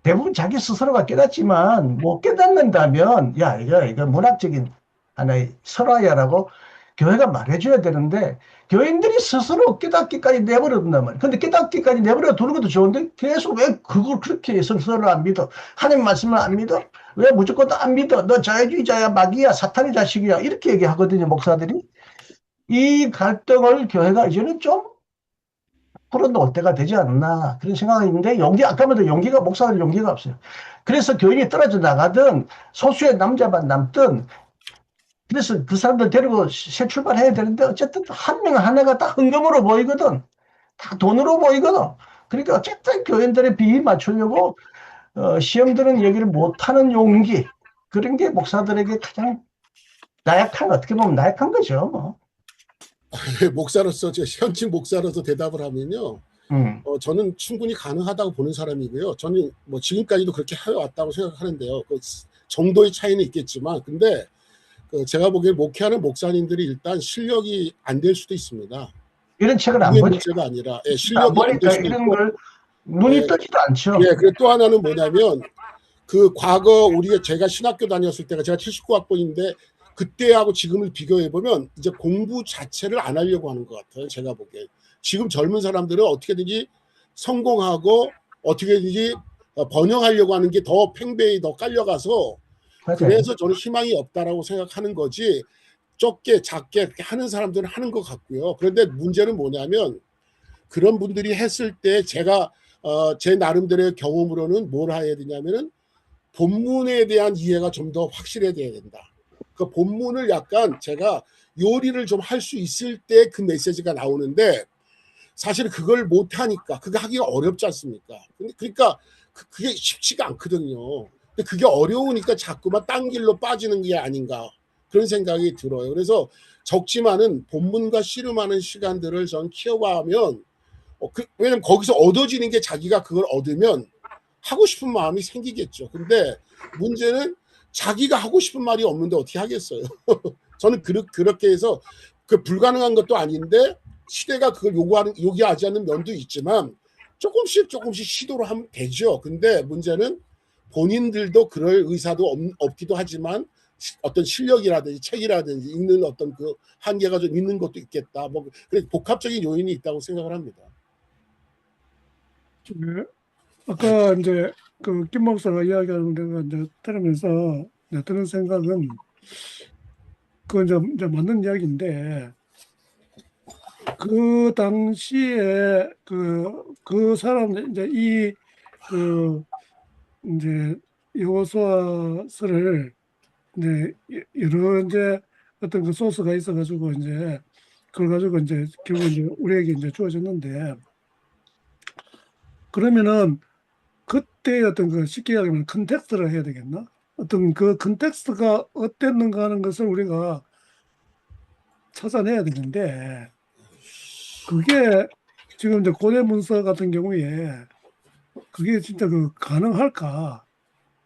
대부분 자기 스스로가 깨닫지만 못 깨닫는다면 야 이거 문학적인 하나의 설화야라고 교회가 말해줘야 되는데 교인들이 스스로 깨닫기까지 내버려둔단 말이야. 근데 깨닫기까지 내버려 두는 것도 좋은데 계속 왜 그걸 그렇게 스스로를 안 믿어? 하나님 말씀을 안 믿어? 왜 무조건 안 믿어? 너 자유주의자야, 마귀야, 사탄의 자식이야 이렇게 얘기하거든요, 목사들이. 이 갈등을 교회가 이제는 좀 풀어놓을 때가 되지 않나 그런 생각이 있는데 아까 말도 용기가 목사들 용기가 없어요. 그래서 교인이 떨어져 나가든 소수의 남자만 남든 그래서 그 사람들 데리고 새 출발해야 되는데 어쨌든 한 명 하나가 다 헌금으로 보이거든. 다 돈으로 보이거든. 그러니까 어쨌든 교인들의 비위 맞추려고 시험 드는 얘기를 못하는 용기 그런 게 목사들에게 가장 어떻게 보면 나약한 거죠. 뭐. 목사로서, 제 현직 목사로서 대답을 하면요. 저는 충분히 가능하다고 보는 사람이고요. 저는 뭐 지금까지도 그렇게 해왔다고 생각하는데요. 그 정도의 차이는 있겠지만, 근데 제가 보기에 목회하는 목사님들이 일단 실력이 안 될 수도 있습니다. 이런 책은 안 그게 보니까 문제가 아니라 실력이 안 될 수도 이런 있고, 걸 눈이 뜨지도 않죠. 그리고 또 하나는 뭐냐면 그 과거 제가 신학교 다녔을 때가 제가 79학번인데 그때하고 지금을 비교해 보면 이제 공부 자체를 안 하려고 하는 것 같아요. 제가 보기에 지금 젊은 사람들은 어떻게든지 성공하고 어떻게든지 번영하려고 하는 게 더 팽배히 더 깔려가서 맞아요. 그래서 저는 희망이 없다라고 생각하는 거지 적게 작게 하는 사람들은 하는 것 같고요. 그런데 문제는 뭐냐면 그런 분들이 했을 때 제가 제 나름대로의 경험으로는 뭘 해야 되냐면은 본문에 대한 이해가 좀 더 확실해야 된다. 그 본문을 약간 제가 요리를 좀 할 수 있을 때 그 메시지가 나오는데 사실 그걸 못 하니까 그거 하기가 어렵지 않습니까? 그러니까 그게 쉽지가 않거든요. 근데 그게 어려우니까 자꾸만 딴 길로 빠지는 게 아닌가 그런 생각이 들어요. 그래서 적지만은 본문과 씨름하는 시간들을 전 키워가면 왜냐면 거기서 얻어지는 게 자기가 그걸 얻으면 하고 싶은 마음이 생기겠죠. 근데 문제는 자기가 하고 싶은 말이 없는데 어떻게 하겠어요. 저는 그렇게 해서 그 불가능한 것도 아닌데 시대가 그걸 요구하지 않는 면도 있지만 조금씩 시도를 하면 되죠. 근데 문제는 본인들도 그럴 의사도 없기도 하지만 어떤 실력이라든지 책이라든지 읽는 어떤 그 한계가 좀 있는 것도 있겠다. 뭐 복합적인 요인이 있다고 생각을 합니다. 네. 아까 이제 그 김 목사가 이야기하는 데가 이제 들으면서 드는 생각은 그 이제 맞는 이야기인데 그 당시에 그 사람 이제 이제 여호수아서를 이제 여러 이제 어떤 그 소스가 있어가지고 이제 그걸 가지고 이제 결국 이제 우리에게 이제 주어졌는데, 그러면은 그때 어떤 그 쉽게 이야기하면 컨텍스트를 해야 되겠나? 어떤 그 컨텍스트가 어땠는가 하는 것을 우리가 찾아내야 되는데, 그게 지금 이제 고대 문서 같은 경우에 그게 진짜 그 가능할까?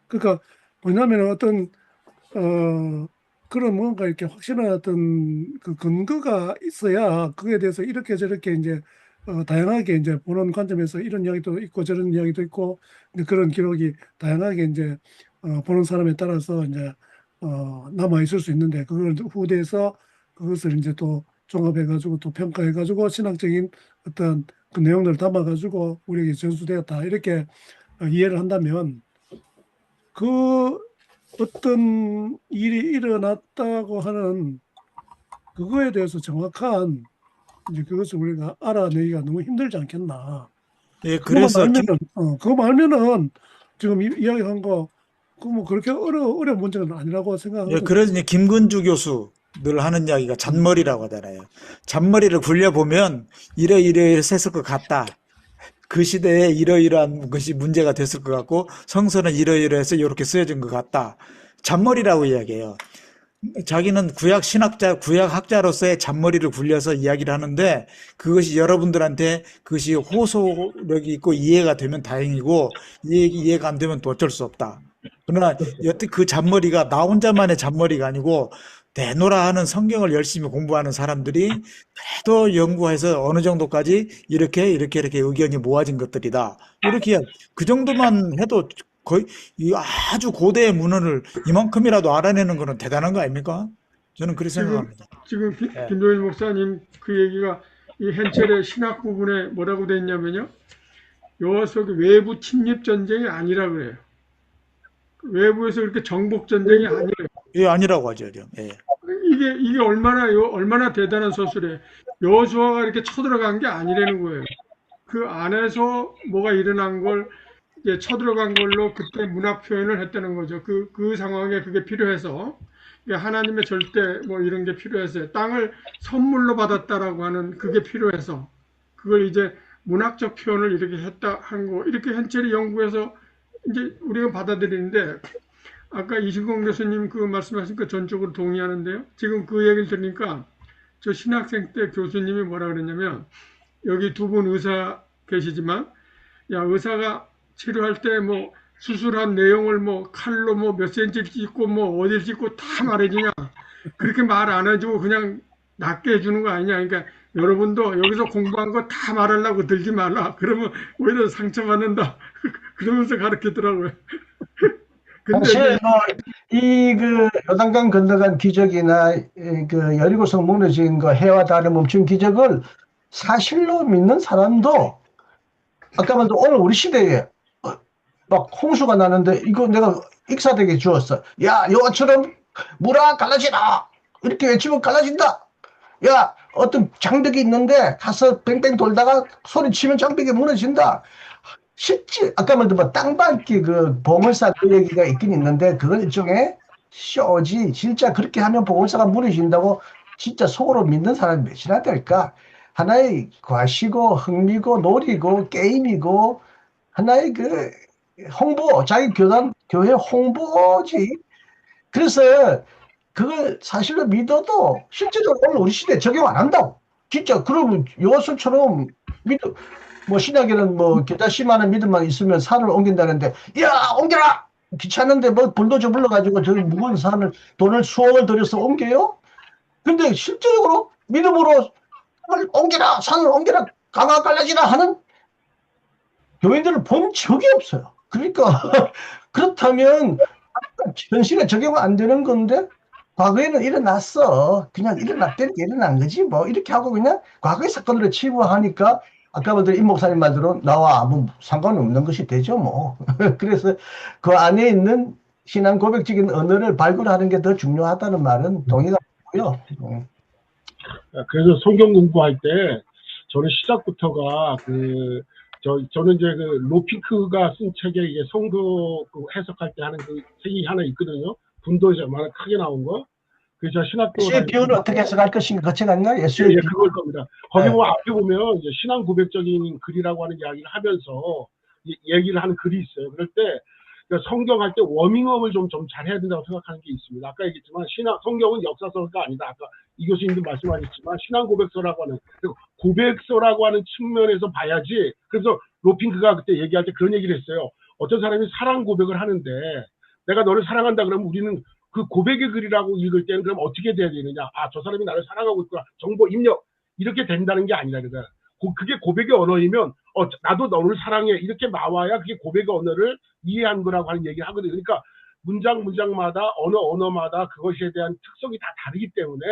그러니까 뭐냐면 어떤 그런 뭔가 이렇게 확실한 어떤 그 근거가 있어야 그에 대해서 이렇게 저렇게 이제 다양하게 이제 보는 관점에서 이런 이야기도 있고 저런 이야기도 있고 이제 그런 기록이 다양하게 이제 보는 사람에 따라서 이제 남아 있을 수 있는데 그걸 후대에서 그것을 이제 또 종합해 가지고 또 평가해 가지고 신학적인 어떤 그 내용들을 담아 가지고 우리에게 전수되었다 이렇게 이해를 한다면 그 어떤 일이 일어났다고 하는 그거에 대해서 정확한 이제 그것을 우리가 알아내기가 너무 힘들지 않겠나. 예, 그거만 그래서 알면은 그거만 알면은 지금 이야기한 거 그 뭐 그렇게 어려운 문제는 아니라고 예, 생각하거든요. 그래서 이제 김근주 교수 늘 하는 이야기가 잔머리라고 하잖아요. 잔머리를 굴려보면 이러이러했을 것 같다. 그 시대에 이러이러한 것이 문제가 됐을 것 같고 성서는 이러이러해서 이렇게 쓰여진 것 같다. 잔머리라고 이야기해요. 자기는 구약 신학자, 구약 학자로서의 잔머리를 굴려서 이야기를 하는데 그것이 여러분들한테 그것이 호소력이 있고 이해가 되면 다행이고 이해가 안 되면 또 어쩔 수 없다. 그러나 여태 그 잔머리가 나 혼자만의 잔머리가 아니고 내노라 하는 성경을 열심히 공부하는 사람들이 그래도 연구해서 어느 정도까지 이렇게 의견이 모아진 것들이다. 이렇게 그 정도만 해도 거의 이 아주 고대의 문헌을 이만큼이라도 알아내는 거는 대단한 거 아닙니까? 저는 그렇게 생각합니다. 지금 예. 김도일 목사님 그 얘기가 이 hencher의 신학 부분에 뭐라고 돼 있냐면요. 여호수아기 외부 침입 전쟁이 아니라 그래요. 외부에서 그렇게 정복 전쟁이 아니에요. 예, 아니라고 하죠. 예. 이게 얼마나 대단한 서술이에요. 여호수아가 이렇게 쳐들어간 게 아니라는 거예요. 그 안에서 뭐가 일어난 걸 이제 쳐들어간 걸로 그때 문학 표현을 했다는 거죠. 그 상황에 그게 필요해서 하나님의 절대 뭐 이런 게 필요했어요. 땅을 선물로 받았다라고 하는 그게 필요해서 그걸 이제 문학적 표현을 이렇게 했다 한 거. 이렇게 hencher이 연구해서 이제 우리가 받아들이는데 아까 이신공 교수님 그 말씀하신 거 전적으로 동의하는데요. 지금 그 얘기를 들으니까 저 신학생 때 교수님이 뭐라 그랬냐면 여기 두 분 의사 계시지만 야 의사가 치료할 때 뭐 수술한 내용을 뭐 칼로 뭐 몇 센치 찍고 뭐 어딜 찍고 다 말해주냐 그렇게 말 안 해주고 그냥 낫게 해주는 거 아니냐 그러니까 여러분도 여기서 공부한 거 다 말하려고 들지 말라 그러면 오히려 상처받는다 그러면서 가르치더라고요. 근데 사실 그 요단강 건너간 기적이나 그 여리고성 무너진 거 해와 달을 멈춘 기적을 사실로 믿는 사람도 아까 말도 오늘 우리 시대에 막 홍수가 나는데 이거 내가 익사되게 주었어. 야 여호와처럼 물아 갈라지라 이렇게 외치면 갈라진다. 야 어떤 장벽이 있는데 가서 뺑뺑 돌다가 소리치면 장벽이 무너진다. 실제 아까 말도 뭐 땅밟기 그 보물사 그 얘기가 있긴 있는데 그건 일종의 쇼지. 진짜 그렇게 하면 보물사가 무너진다고 진짜 속으로 믿는 사람이 몇이나 될까? 하나의 과시고 흥미고 놀이고 게임이고 하나의 그 홍보, 자기 교회 홍보지. 그래서 그걸 사실로 믿어도 실제적으로 오늘 우리 시대에 적용 안 한다고. 진짜 그러면 여호수아처럼 뭐 신약에는 뭐 겨자씨만한 믿음만 있으면 산을 옮긴다는데 야 옮겨라 귀찮은데 뭐 불도저 불러가지고 저기 무거운 산을 돈을 수억을 들여서 옮겨요? 근데 실제적으로 믿음으로 산을 옮겨라 강화 갈라지라 하는 교인들을 본 적이 없어요. 그러니까 그렇다면 현실에 적용 안 되는 건데 과거에는 일어났어. 그냥 일어났다니까 일어난 거지 뭐 이렇게 하고 그냥 과거의 사건으로 치부하니까 아까 말들 임 목사님 말대로 나와 아무 상관없는 것이 되죠 뭐. 그래서 그 안에 있는 신앙 고백적인 언어를 발굴하는 게 더 중요하다는 말은 동의가 되고요. 그래서 성경 공부할 때 저는 시작부터가 저는 이제 그 로핑크가 쓴 책에 이게 성도 해석할 때 하는 그 책이 하나 있거든요. 분도에서 많이 크게 나온 거. 그래서 신학교 예수의 비유는 어떻게 해석할 것인가 그책 아닌가? 예수의 예, 비유. 그걸 겁니다. 거기 네. 보면 앞에 보면 이제 신앙 고백적인 글이라고 하는 이야기를 하면서 얘기를 하는 글이 있어요. 그럴 때 그러니까 성경할 때 워밍업을 좀 잘해야 된다고 생각하는 게 있습니다. 아까 얘기했지만 성경은 역사서가 아니다. 아까 이 교수님도 말씀하셨지만 신앙 고백서라고 하는 고백서라고 하는 측면에서 봐야지. 그래서 로핑크가 그때 얘기할 때 그런 얘기를 했어요. 어떤 사람이 사랑 고백을 하는데 내가 너를 사랑한다 그러면 우리는 그 고백의 글이라고 읽을 때는 그럼 어떻게 돼야 되느냐? 아, 저 사람이 나를 사랑하고 있구나. 정보 입력 이렇게 된다는 게 아니라 그러니까 그게 고백의 언어이면 나도 너를 사랑해 이렇게 나와야 그게 고백의 언어를 이해한 거라고 하는 얘기를 하거든요. 그러니까 문장마다 언어마다 그것에 대한 특성이 다 다르기 때문에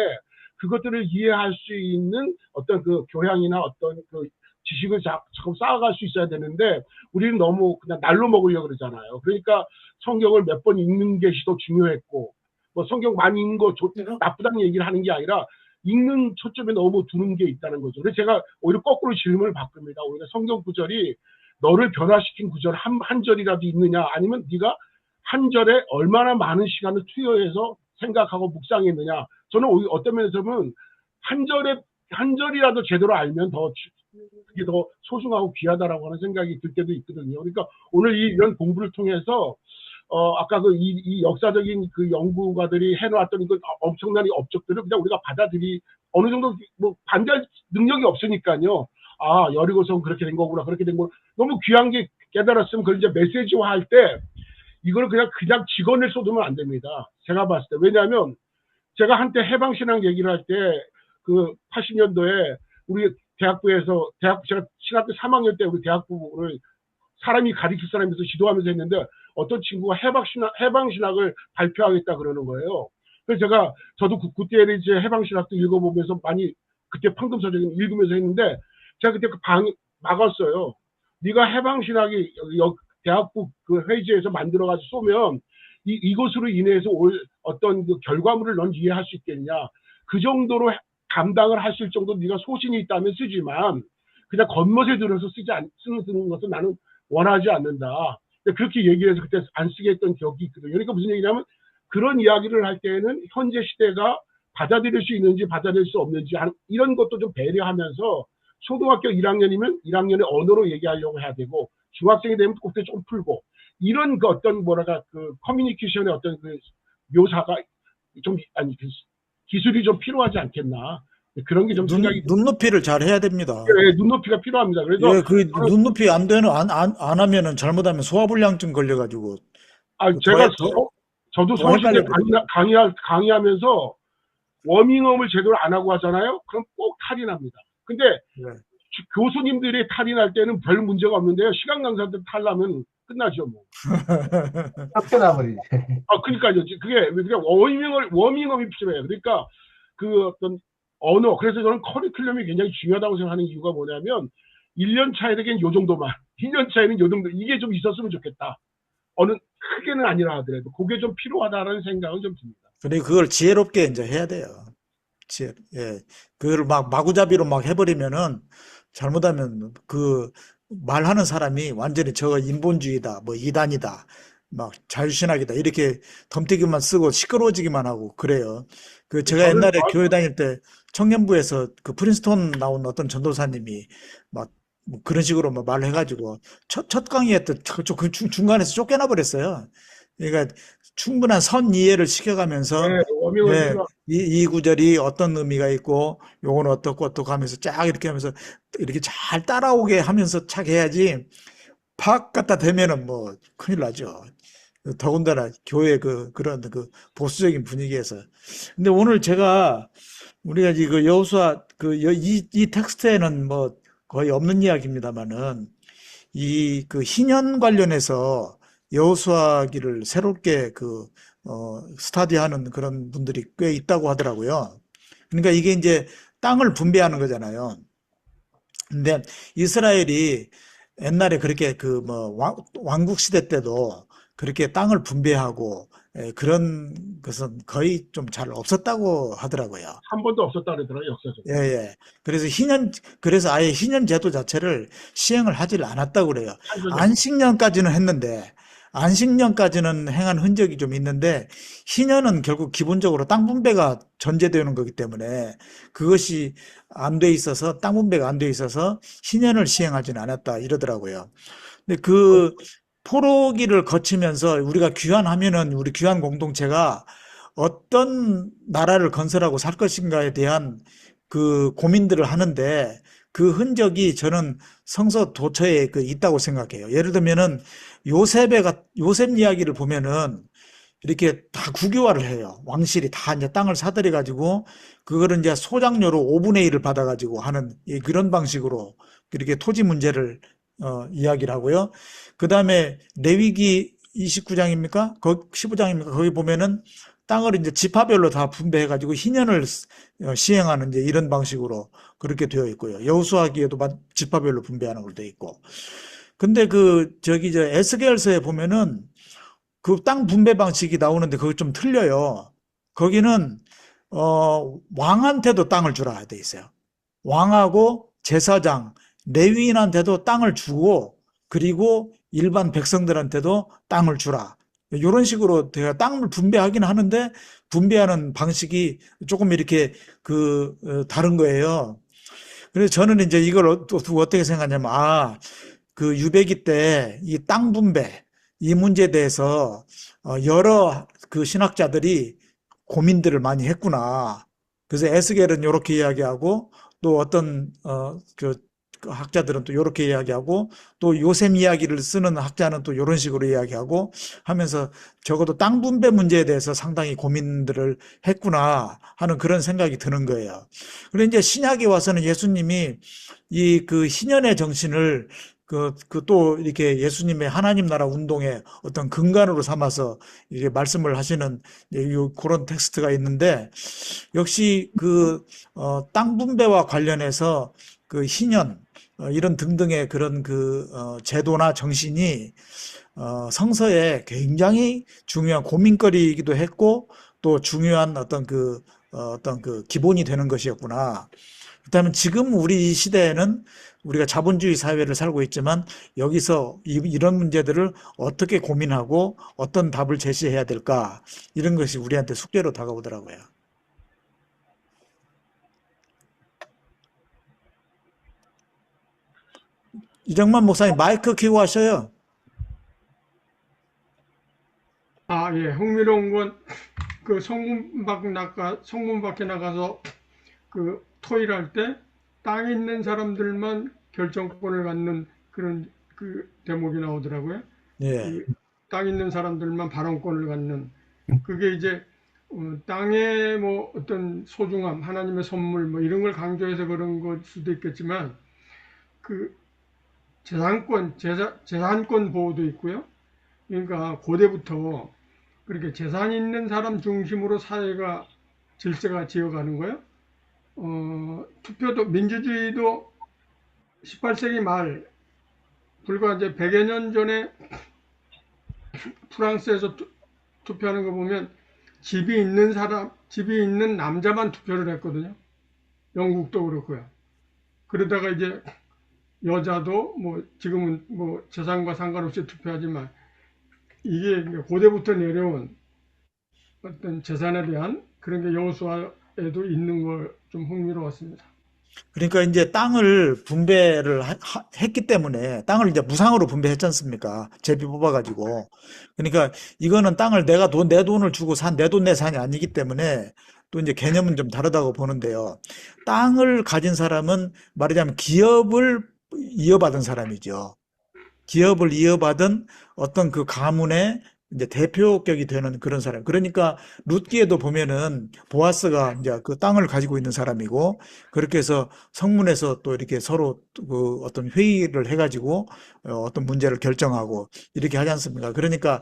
그것들을 이해할 수 있는 어떤 그 교양이나 어떤 그 지식을 조금 쌓아갈 수 있어야 되는데 우리는 너무 그냥 날로 먹으려고 그러잖아요. 그러니까 성경을 몇 번 읽는 것이 더 중요했고 뭐 성경 많이 읽는 거 나쁘다는 얘기를 하는 게 아니라 읽는 초점에 너무 두는 게 있다는 거죠. 그래서 제가 오히려 거꾸로 질문을 바꿉니다. 오히려 성경 구절이 너를 변화시킨 구절 한 절이라도 있느냐 아니면 네가 한 절에 얼마나 많은 시간을 투여해서 생각하고 묵상했느냐. 저는 오히려 어떤 면에서 보면 한 절이라도 제대로 알면 그게 더 소중하고 귀하다라고 하는 생각이 들 때도 있거든요. 그러니까 오늘 이런 공부를 통해서 아까 이 역사적인 그 연구가들이 해놓았던 그 엄청난 업적들을 그냥 우리가 어느 정도 뭐 반대할 능력이 없으니까요. 아, 여리고성 그렇게 된 거구나, 그렇게 된 거구나. 너무 귀한 게 깨달았으면 그걸 이제 메시지화 할 때 이거를 그냥 직원을 쏟으면 안 됩니다. 제가 봤을 때. 왜냐하면 제가 한때 해방신앙 얘기를 할 때 그 80년도에 우리 대학부에서 제가 신학교 3학년 때 우리 대학부를 사람이 가르칠 사람에서 지도하면서 했는데 어떤 친구가 해방신학을 발표하겠다 그러는 거예요. 그래서 저도 그때 이제 해방신학도 읽어보면서 많이 그때 판금서적인 읽으면서 했는데 제가 그때 막았어요. 네가 해방신학이 대학부 그 회의지에서 만들어가지고 쏘면 이것으로 인해서 올 어떤 그 결과물을 넌 이해할 수 있겠냐. 그 정도로 감당을 하실 정도 네가 소신이 있다면 쓰지만 그냥 겉멋에 들어서 쓰는 것은 나는 원하지 않는다. 그렇게 얘기해서 그때 안 쓰게 했던 기억이 있거든요. 그러니까 무슨 얘기냐면 그런 이야기를 할 때는 현재 시대가 받아들일 수 있는지 받아들일 수 없는지 이런 것도 좀 배려하면서 초등학교 1학년이면 1학년의 언어로 얘기하려고 해야 되고 중학생이 되면 그때 좀 풀고 이런 그 어떤 그 커뮤니케이션의 어떤 그 묘사가 좀 기술이 좀 필요하지 않겠나. 그런 게 좀 생각이 눈높이를 잘 해야 됩니다. 네, 눈높이가 필요합니다. 그래서 예, 그 눈높이 안 하면은 잘못하면 소화불량증 걸려가지고 저도 서울시대 강의하면서 워밍업을 제대로 안 하고 하잖아요. 그럼 꼭 탈이 납니다. 근데 네. 교수님들이 탈이 날 때는 별 문제가 없는데요. 시간 강사들 탈나면 끝나죠, 뭐. 쫓겨나버리지. 그러니까요. 그게 워밍업이 필요해요. 그러니까 그 어떤 언어. 그래서 저는 커리큘럼이 굉장히 중요하다고 생각하는 이유가 뭐냐면 1년 차이에는 요 정도만, 2년 차이는 요 정도 이게 좀 있었으면 좋겠다. 어느 크게는 아니라 하더라도 그게 좀 필요하다라는 생각은 좀 듭니다. 그리고 그걸 지혜롭게 이제 해야 돼요. 그걸 마구잡이로 해버리면은 잘못하면 그 말하는 사람이 완전히 저거 인본주의다, 뭐 이단이다, 막 자유신학이다 이렇게 덤태기만 쓰고 시끄러워지기만 하고 그래요. 제가 옛날에 교회 다닐 때 청년부에서 그 프린스톤 나온 어떤 전도사님이 뭐 그런 식으로 말을 해가지고 첫 강의에 그 중간에서 쫓겨나 버렸어요. 그러니까 충분한 선 이해를 시켜가면서 이 구절이 어떤 의미가 있고 요거는 어떻고 하면서 쫙 이렇게 하면서 이렇게 잘 따라오게 하면서 착 해야지 팍 갖다 대면은 뭐 큰일 나죠. 더군다나 교회 그런 보수적인 분위기에서. 근데 오늘 우리가 이 여호수아 이 텍스트에는 뭐 거의 없는 이야기입니다만은 그 희년 관련해서 여호수아기를 새롭게 스타디하는 그런 분들이 꽤 있다고 하더라고요. 그러니까 이게 이제 땅을 분배하는 거잖아요. 근데 이스라엘이 옛날에 그렇게 왕국 시대 때도 그렇게 땅을 분배하고 그런 것은 거의 좀 잘 없었다고 하더라고요. 한 번도 없었다 그러더라고요, 역사적으로. 예. 그래서 아예 희년 제도 자체를 시행을 하질 않았다고 그래요. 안식년까지는 했는데 안식년까지는 행한 흔적이 좀 있는데 희년은 결국 기본적으로 땅 분배가 전제되는 거기 때문에 그것이 안 돼 있어서 땅 분배가 안 돼 있어서 희년을 시행하지는 않았다 이러더라고요. 근데 그 포로기를 거치면서 우리가 귀환하면은 우리 귀환 공동체가 어떤 나라를 건설하고 살 것인가에 대한 그 고민들을 하는데 그 흔적이 저는 성서 도처에 그 있다고 생각해요. 예를 들면은 요셉 이야기를 보면은 이렇게 다 국유화를 해요. 왕실이 다 이제 땅을 사들여 가지고 그거를 이제 소장료로 5분의 1을 받아 가지고 하는 그런 방식으로 이렇게 토지 문제를 이야기를 하고요. 그다음에 레위기 29장입니까? 15장입니까? 거기 보면은 땅을 이제 지파별로 다 분배해 가지고 희년을 시행하는 이제 이런 방식으로 그렇게 되어 있고요. 여호수아기에도 지파별로 분배하는 걸로 되어 있고. 근데 저 에스겔서에 보면은 그 땅 분배 방식이 나오는데 그거 좀 틀려요. 거기는 왕한테도 땅을 주라 돼 있어요. 왕하고 제사장, 레위인한테도 땅을 주고 그리고 일반 백성들한테도 땅을 주라. 이런 식으로 제가 땅을 분배하긴 하는데 분배하는 방식이 조금 이렇게 다른 거예요. 그래서 저는 이제 이걸 또 어떻게 생각하냐면 그 유배기 때 이 땅 분배 이 문제에 대해서 여러 그 신학자들이 고민들을 많이 했구나. 그래서 에스겔은 이렇게 이야기하고 또 어떤 그 학자들은 또 이렇게 이야기하고 또 요셉 이야기를 쓰는 학자는 또 이런 식으로 이야기하고 하면서 적어도 땅 분배 문제에 대해서 상당히 고민들을 했구나 하는 그런 생각이 드는 거예요. 그런데 이제 신약에 와서는 예수님이 이 그 희년의 정신을 또 이렇게 예수님의 하나님 나라 운동의 어떤 근간으로 삼아서 이게 말씀을 하시는 그런 텍스트가 있는데 역시 땅 분배와 관련해서 그 희년 이런 등등의 그런 제도나 정신이 성서에 굉장히 중요한 고민거리이기도 했고 또 중요한 어떤 기본이 되는 것이었구나. 그렇다면 지금 우리 시대에는 우리가 자본주의 사회를 살고 있지만 여기서 이런 문제들을 어떻게 고민하고 어떤 답을 제시해야 될까 이런 것이 우리한테 숙제로 다가오더라고요. 이정만 목사님 마이크 켜고 하셔요. 예, 흥미로운 건 그 성문 밖에 나가서 그 토의할 때 땅에 있는 사람들만 결정권을 갖는 그런 그 대목이 나오더라고요. 예. 땅에 있는 사람들만 발언권을 갖는 그게 이제 땅의 뭐 어떤 소중함, 하나님의 선물 뭐 이런 걸 강조해서 그런 걸 수도 있겠지만 그 재산권 보호도 있고요. 그러니까 고대부터 그렇게 재산 있는 사람 중심으로 사회가 질서가 지어가는 거예요. 투표도 민주주의도 18세기 말 불과 이제 100여 년 전에 프랑스에서 투표하는 거 보면 집이 있는 남자만 투표를 했거든요. 영국도 그렇고요. 그러다가 이제 여자도 뭐 지금은 뭐 재산과 상관없이 투표하지만 이게 고대부터 내려온 어떤 재산에 대한 그런 게 여호수아에도 있는 걸 좀 흥미로웠습니다. 그러니까 이제 땅을 분배를 했기 때문에 땅을 이제 무상으로 분배했지 않습니까? 제비 뽑아가지고. 그러니까 이거는 땅을 내 돈을 주고 내 돈 내 산이 아니기 때문에 또 이제 개념은 좀 다르다고 보는데요. 땅을 가진 사람은 말하자면 기업을 이어받은 사람이죠. 기업을 이어받은 어떤 그 가문의 이제 대표격이 되는 그런 사람. 그러니까 룻기에도 보면은 보아스가 이제 그 땅을 가지고 있는 사람이고 그렇게 해서 성문에서 또 이렇게 서로 그 어떤 회의를 해가지고 어떤 문제를 결정하고 이렇게 하지 않습니까? 그러니까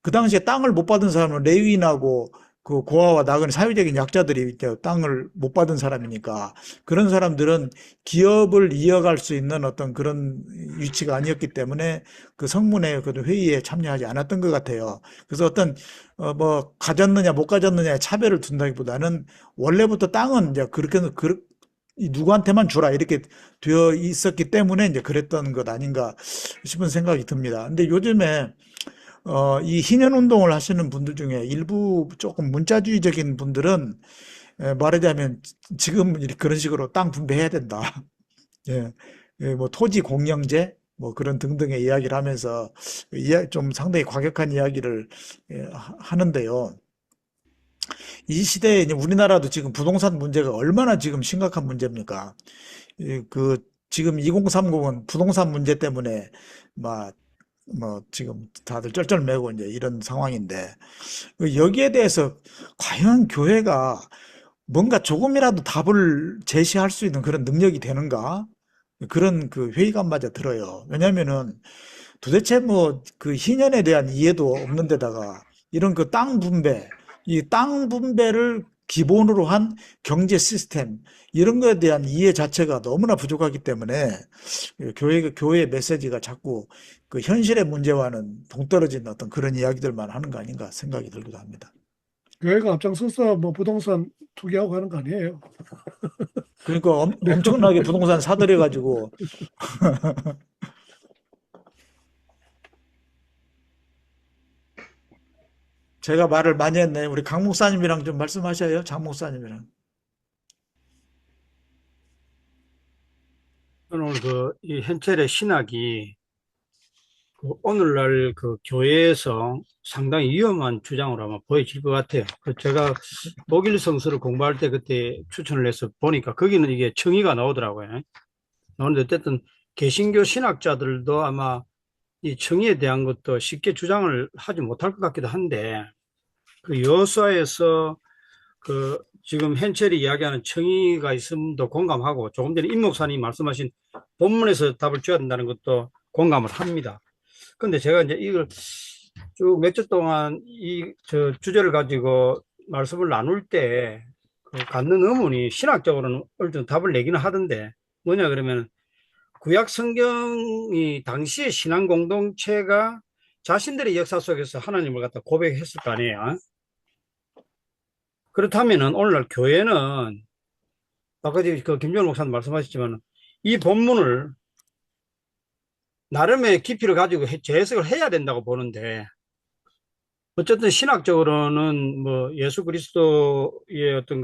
그 당시에 땅을 못 받은 사람은 레위인하고 그 고아와 나그네 사회적인 약자들이 이제 땅을 못 받은 사람이니까 그런 사람들은 기업을 이어갈 수 있는 어떤 그런 위치가 아니었기 때문에 그 성문의 그 회의에 참여하지 않았던 것 같아요. 그래서 어떤 뭐 가졌느냐 못 가졌느냐의 차별을 둔다기보다는 원래부터 땅은 이제 누구한테만 주라 이렇게 되어 있었기 때문에 이제 그랬던 것 아닌가 싶은 생각이 듭니다. 근데 요즘에 이 희년 운동을 하시는 분들 중에 일부 조금 문자주의적인 분들은 말하자면 지금 그런 식으로 땅 분배해야 된다. 예, 뭐 토지 공영제 뭐 그런 등등의 이야기를 하면서 좀 상당히 과격한 이야기를 하는데요. 이 시대에 이제 우리나라도 지금 부동산 문제가 얼마나 지금 심각한 문제입니까? 그 지금 2030은 부동산 문제 때문에 막 뭐 지금 다들 쩔쩔매고 이제 이런 상황인데 여기에 대해서 과연 교회가 뭔가 조금이라도 답을 제시할 수 있는 그런 능력이 되는가? 그런 그 회의감마저 들어요. 왜냐면은 도대체 뭐 그 희년에 대한 이해도 없는 데다가 이런 그 땅 분배, 이 땅 분배를 기본으로 한 경제 시스템, 이런 거에 대한 이해 자체가 너무나 부족하기 때문에 교회의 메시지가 자꾸 그 현실의 문제와는 동떨어진 어떤 그런 이야기들만 하는 거 아닌가 생각이 들기도 합니다. 교회가 앞장서서 뭐 부동산 투기하고 하는 거 아니에요. 그러니까 네. 엄청나게 부동산 사들여가지고 제가 말을 많이 했네. 우리 강 목사님이랑 좀 말씀하셔요. 장 목사님이랑. 오늘 이 현철의 신학이 오늘날 교회에서 상당히 위험한 주장으로 아마 보여질 것 같아요. 제가 독일 성서를 공부할 때 그때 추천을 해서 보니까 거기는 이게 정의가 나오더라고요. 나오는데 어쨌든 개신교 신학자들도 아마 이 정의에 대한 것도 쉽게 주장을 하지 못할 것 같기도 한데 여호수아에서 지금 현철이 이야기하는 정의가 있음도 공감하고 조금 전에 임 목사님이 말씀하신 본문에서 답을 줘야 된다는 것도 공감을 합니다. 근데 제가 이제 이걸 쭉 몇 주 동안 저 주제를 가지고 말씀을 나눌 때 갖는 의문이 신학적으로는 어느 정도 답을 내기는 하던데 뭐냐 그러면 구약 성경이 당시의 신앙 공동체가 자신들의 역사 속에서 하나님을 갖다 고백했을 거 아니에요. 그렇다면은 오늘날 교회는 아까 김종환 목사님 말씀하셨지만 이 본문을 나름의 깊이를 가지고 재해석을 해야 된다고 보는데 어쨌든 신학적으로는 뭐 예수 그리스도의 어떤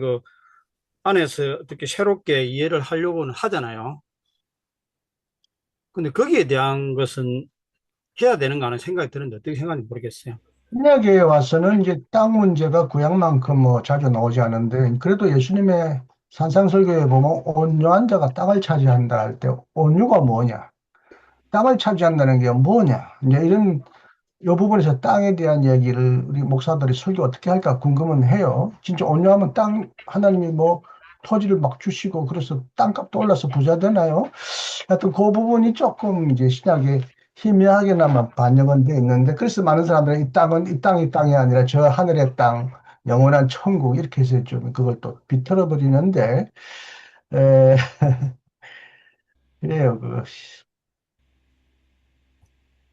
안에서 어떻게 새롭게 이해를 하려고는 하잖아요. 근데 거기에 대한 것은 해야 되는가 하는 생각이 드는데 어떻게 생각하는지 모르겠어요. 신약에 와서는 이제 땅 문제가 구약만큼 뭐 자주 나오지 않은데, 그래도 예수님의 산상설교에 보면 온유한 자가 땅을 차지한다 할 때 온유가 뭐냐? 땅을 차지한다는 게 뭐냐? 이제 이런 이 부분에서 땅에 대한 얘기를 우리 목사들이 설교 어떻게 할까 궁금은 해요. 진짜 온유하면 땅 하나님이 뭐 토지를 막 주시고 그래서 땅값도 올라서 부자 되나요? 하여튼 그 부분이 조금 이제 신약에 희미하게나마 반영은 돼 있는데, 그래서 많은 사람들은 이 땅은 이 땅이 아니라 저 하늘의 땅, 영원한 천국 이렇게 해서 좀 그걸 또 비틀어 버리는데, 에, 그래요.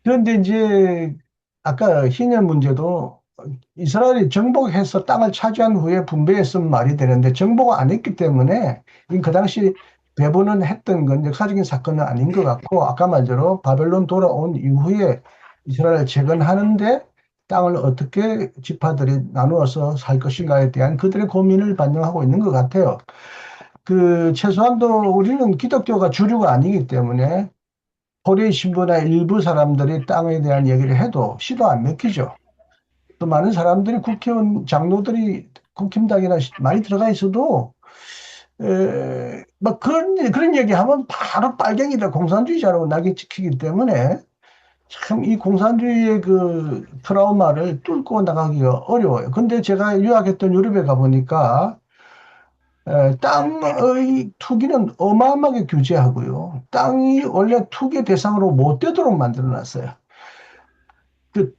그런데 이제 아까 희년 문제도 이스라엘이 정복해서 땅을 차지한 후에 분배했으면 말이 되는데 정복을 안 했기 때문에 그 당시 배분은 했던 건 역사적인 사건은 아닌 것 같고, 아까 말대로 바벨론 돌아온 이후에 이스라엘을 재건하는데 땅을 어떻게 지파들이 나누어서 살 것인가에 대한 그들의 고민을 반영하고 있는 것 같아요. 최소한도 우리는 기독교가 주류가 아니기 때문에 토리 신부나 일부 사람들이 땅에 대한 얘기를 해도 시도 안 먹히죠. 또 많은 사람들이 국회의원 장로들이 국힘당이나 많이 들어가 있어도 막 그런 얘기하면 바로 빨갱이다 공산주의자라고 낙인 찍히기 때문에 참 이 공산주의의 트라우마를 뚫고 나가기가 어려워요. 근데 제가 유학했던 유럽에 가보니까 땅의 투기는 어마어마하게 규제하고요. 땅이 원래 투기 대상으로 못 되도록 만들어놨어요.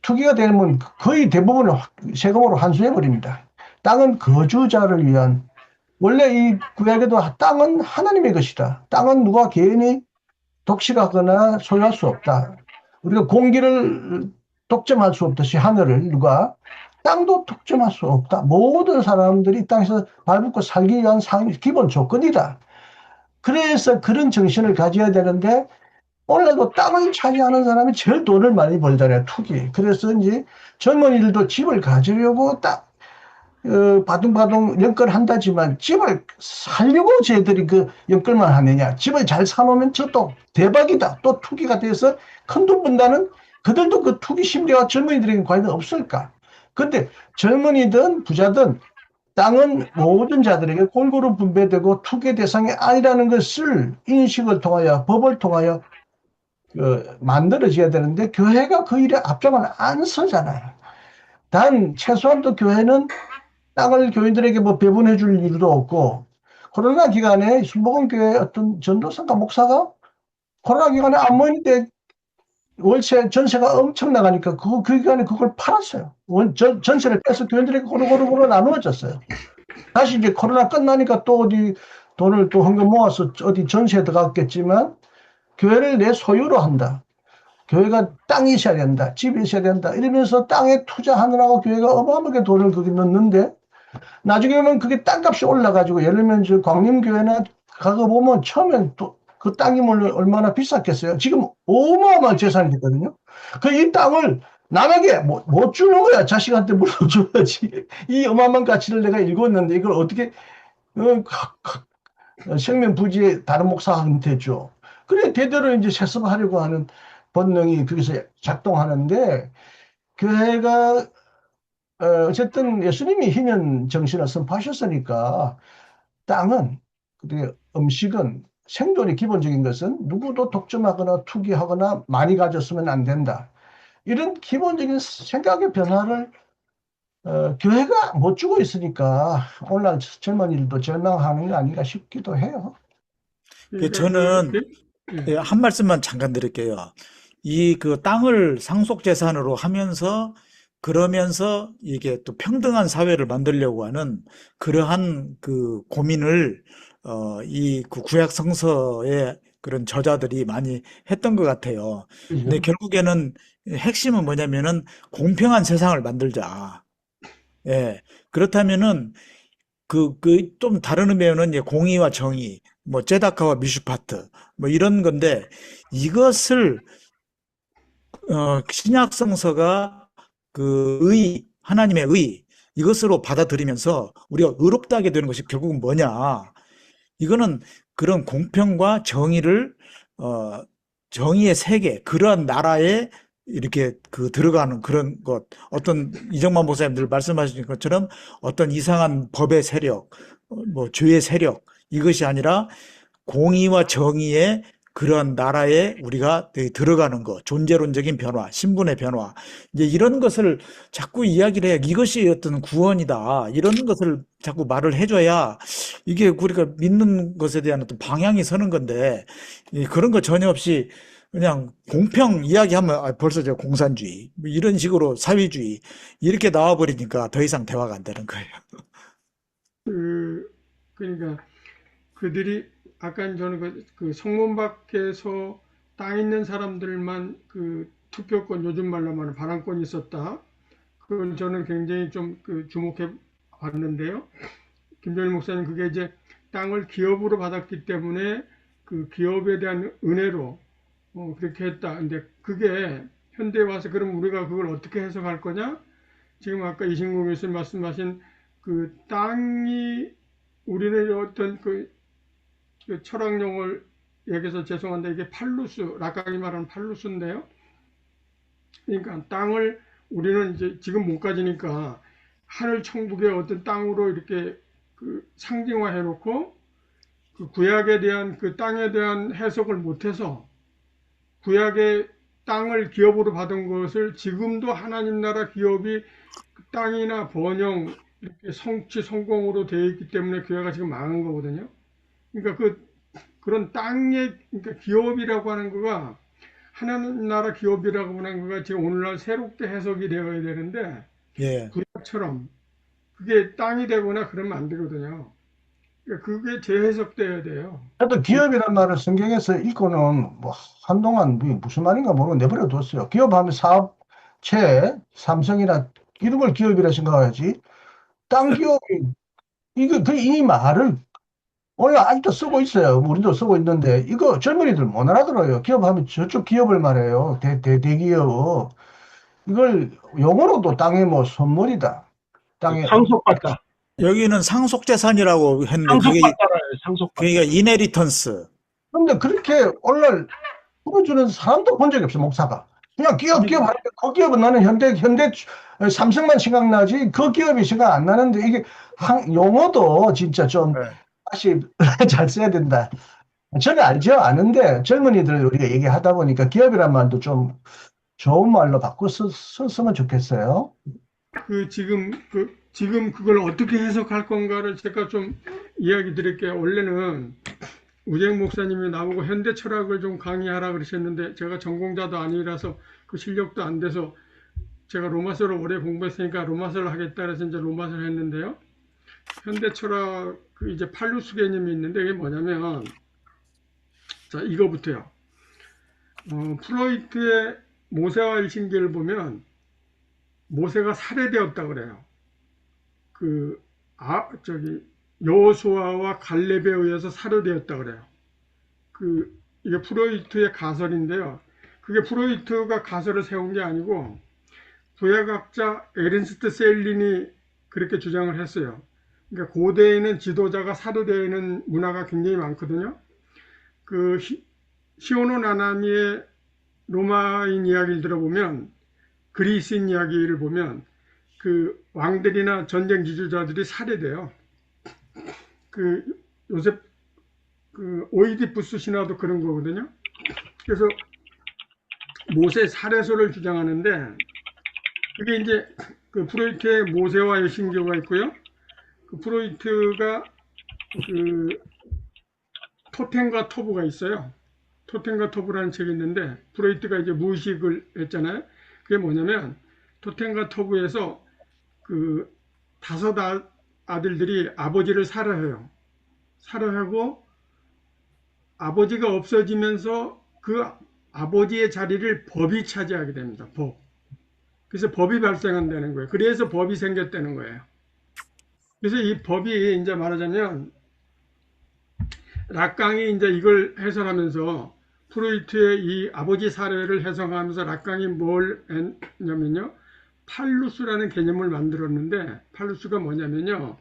투기가 되면 거의 대부분을 세금으로 환수해버립니다. 땅은 거주자를 위한, 원래 이 구약에도 땅은 하나님의 것이다. 땅은 누가 개인이 독식하거나 소유할 수 없다. 우리가 공기를 독점할 수 없듯이 하늘을 땅도 독점할 수 없다. 모든 사람들이 땅에서 발붙고 살기 위한 기본 조건이다. 그래서 그런 정신을 가져야 되는데 오늘날도 땅을 차지하는 사람이 제일 돈을 많이 벌잖아요, 투기. 그래서 이제 젊은이들도 집을 가지려고 바둥바둥 연끌한다지만 집을 살려고 쟤들이 그 연끌만 하느냐. 집을 잘 사놓으면 저또 대박이다. 또 투기가 돼서 큰 돈 번다는 그들도 그 투기 심리가 젊은이들에게 과연 없을까? 근데 젊은이든 부자든 땅은 모든 자들에게 골고루 분배되고 투기 대상이 아니라는 것을 인식을 통하여 법을 통하여 만들어져야 되는데 교회가 그 일에 앞장을 안 서잖아요. 단 최소한도 교회는 땅을 교인들에게 뭐 배분해 줄 일도 없고 코로나 기간에 순복음교회 어떤 전도사가 목사가 코로나 기간에 안 모이는데 월세 전세가 엄청 나가니까 그 기간에 그걸 팔았어요. 전세를 빼서 교인들에게 고루고루 나누어졌어요. 다시 이제 코로나 끝나니까 또 어디 돈을 또 헌금 모아서 어디 전세에 들어갔겠지만 교회를 내 소유로 한다. 교회가 땅이 있어야 된다. 집이 있어야 된다. 이러면서 땅에 투자하느라고 교회가 어마어마하게 돈을 거기 넣는데 나중에는 그게 땅값이 올라가지고 예를 들면 저 광림교회나 가서 보면 처음엔 또 그 땅이 얼마나 비쌌겠어요. 지금 어마어마한 재산이 됐거든요. 그 이 땅을 남에게 못 주는 거야. 자식한테 물어줘야지. 이 어마어마한 가치를 내가 읽었는데 이걸 어떻게 생명부지에 다른 목사한테 줘. 그래 대대로 이제 세습하려고 하는 본능이 거기서 작동하는데 교회가 어쨌든 예수님이 희년 정신을 선포하셨으니까 땅은 그리고 음식은 생존이 기본적인 것은 누구도 독점하거나 투기하거나 많이 가졌으면 안 된다. 이런 기본적인 생각의 변화를 교회가 못 주고 있으니까 오늘날 젊은이들도 절망하는 게 아닌가 싶기도 해요. 저는 한 말씀만 잠깐 드릴게요. 이 그 땅을 상속재산으로 하면서 그러면서 이게 또 평등한 사회를 만들려고 하는 그러한 그 고민을 이 그 구약 성서의 그런 저자들이 많이 했던 것 같아요. 근데 결국에는 핵심은 뭐냐면은 공평한 세상을 만들자. 예. 그렇다면은 좀 다른 의미로는 이제 공의와 정의, 뭐 제다카와 미슈파트, 뭐 이런 건데 이것을 신약 성서가 그 하나님의 이것으로 받아들이면서 우리가 의롭다하게 되는 것이 결국은 뭐냐? 이거는 그런 공평과 정의의 세계, 그러한 나라에 이렇게 들어가는 그런 것, 어떤 이정만 목사님들 말씀하신 것처럼 어떤 이상한 법의 세력, 뭐 죄의 세력, 이것이 아니라 공의와 정의의 그런 나라에 우리가 들어가는 것, 존재론적인 변화, 신분의 변화, 이제 이런 것을 자꾸 이야기를 해야 이것이 어떤 구원이다. 이런 것을 자꾸 말을 해줘야 이게 우리가 믿는 것에 대한 어떤 방향이 서는 건데 그런 거 전혀 없이 그냥 공평 이야기하면 벌써 저 공산주의, 뭐 이런 식으로 사회주의 이렇게 나와버리니까 더 이상 대화가 안 되는 거예요. 그러니까 그들이 아까 저는 그 성문 밖에서 땅 있는 사람들만 그 투표권, 요즘 말로 말하는 발언권이 있었다. 그걸 저는 굉장히 좀 주목해 봤는데요. 김정일 목사님 그게 이제 땅을 기업으로 받았기 때문에 그 기업에 대한 은혜로 그렇게 했다. 근데 그게 현대에 와서 그럼 우리가 그걸 어떻게 해석할 거냐? 지금 아까 이신국 교수님 말씀하신 그 땅이 우리는 어떤 그 철학용어를 얘기해서 죄송한데 이게 팔루스, 락강이 말하는 팔루스인데요. 그러니까 땅을 우리는 이제 지금 못 가지니까 하늘 천국의 어떤 땅으로 이렇게 그 상징화해 놓고 그 구약에 대한 그 땅에 대한 해석을 못해서 구약의 땅을 기업으로 받은 것을 지금도 하나님 나라 기업이 땅이나 번영, 이렇게 성취, 성공으로 되어 있기 때문에 교회가 지금 망한 거거든요. 그러니까 그런 땅의, 그러니까 기업이라고 하는 거가, 하나님 나라 기업이라고 하는 거가 지금 오늘날 새롭게 해석이 되어야 되는데, 예. 구약처럼 그게 땅이 되거나 그러면 안 되거든요. 그러니까 그게 재해석돼야 돼요. 하여튼 기업이란 말을 성경에서 읽고는 뭐 한동안 무슨 말인가 모르고 내버려 뒀어요. 기업하면 사업체, 삼성이나 이런 걸 기업이라 생각하지. 땅 기업이 이 말을 오늘 아직도 쓰고 있어요. 우리도 쓰고 있는데, 이거 젊은이들 못 알아들어요. 기업하면 저쪽 기업을 말해요. 대기업. 이걸 용어로도 땅에 뭐 선물이다. 땅에, 상속받다. 여기는 상속재산이라고 했는데 상속받다라요. 상속받다. 그러니까 이네리턴스. 근데 그렇게 오늘 풀어주는 사람도 본 적이 없어, 목사가. 그냥 기업 하니까 그 기업은 나는 현대 삼성만 생각나지 그 기업이 생각 안 나는데 이게 용어도 진짜 좀 네. 다시 잘 써야 된다. 저는 알죠, 아는데 젊은이들 우리가 얘기하다 보니까 기업이란 말도 좀 좋은 말로 바꿔 썼으면 좋겠어요. 지금 그걸 어떻게 해석할 건가를 제가 좀 이야기 드릴게요. 원래는 우재영 목사님이 나보고 현대 철학을 좀 강의하라 그러셨는데 제가 전공자도 아니라서 그 실력도 안 돼서 제가 로마서를 오래 공부했으니까 로마서를 하겠다 그래서 이제 로마서를 했는데요. 현대 철학 그 이제 팔루스 개념이 있는데 이게 뭐냐면 자 이거부터요. 프로이트의 모세와 일신기를 보면 모세가 살해되었다 그래요. 여호수아와 갈렙에 의해서 살해되었다 그래요. 이게 프로이트의 가설인데요. 그게 프로이트가 가설을 세운 게 아니고 부역학자 에른스트 셀린이 그렇게 주장을 했어요. 그러니까 고대에는 지도자가 살해되는 문화가 굉장히 많거든요. 시오노 나나미의 로마인 이야기를 들어보면 그리스인 이야기를 보면 왕들이나 전쟁 지도자들이 살해돼요. 요셉 오이디푸스 신화도 그런 거거든요. 그래서 모세 살해설을 주장하는데 그게 이제 프로이트의 모세와 여신교가 있고요. 프로이트가 토템과 토부가 있어요. 토템과 토부라는 책이 있는데 프로이트가 이제 무의식을 했잖아요. 그게 뭐냐면 토템과 토부에서 다섯 아들들이 아버지를 살해해요. 살해하고 아버지가 없어지면서 그 아버지의 자리를 법이 차지하게 됩니다. 법. 그래서 법이 발생한다는 거예요. 그래서 법이 생겼다는 거예요. 그래서 이 법이 이제 말하자면 락강이 이제 이걸 해설하면서 프로이트의 이 아버지 사례를 해석하면서 락강이 뭘 했냐면요. 팔루스라는 개념을 만들었는데 팔루스가 뭐냐면요.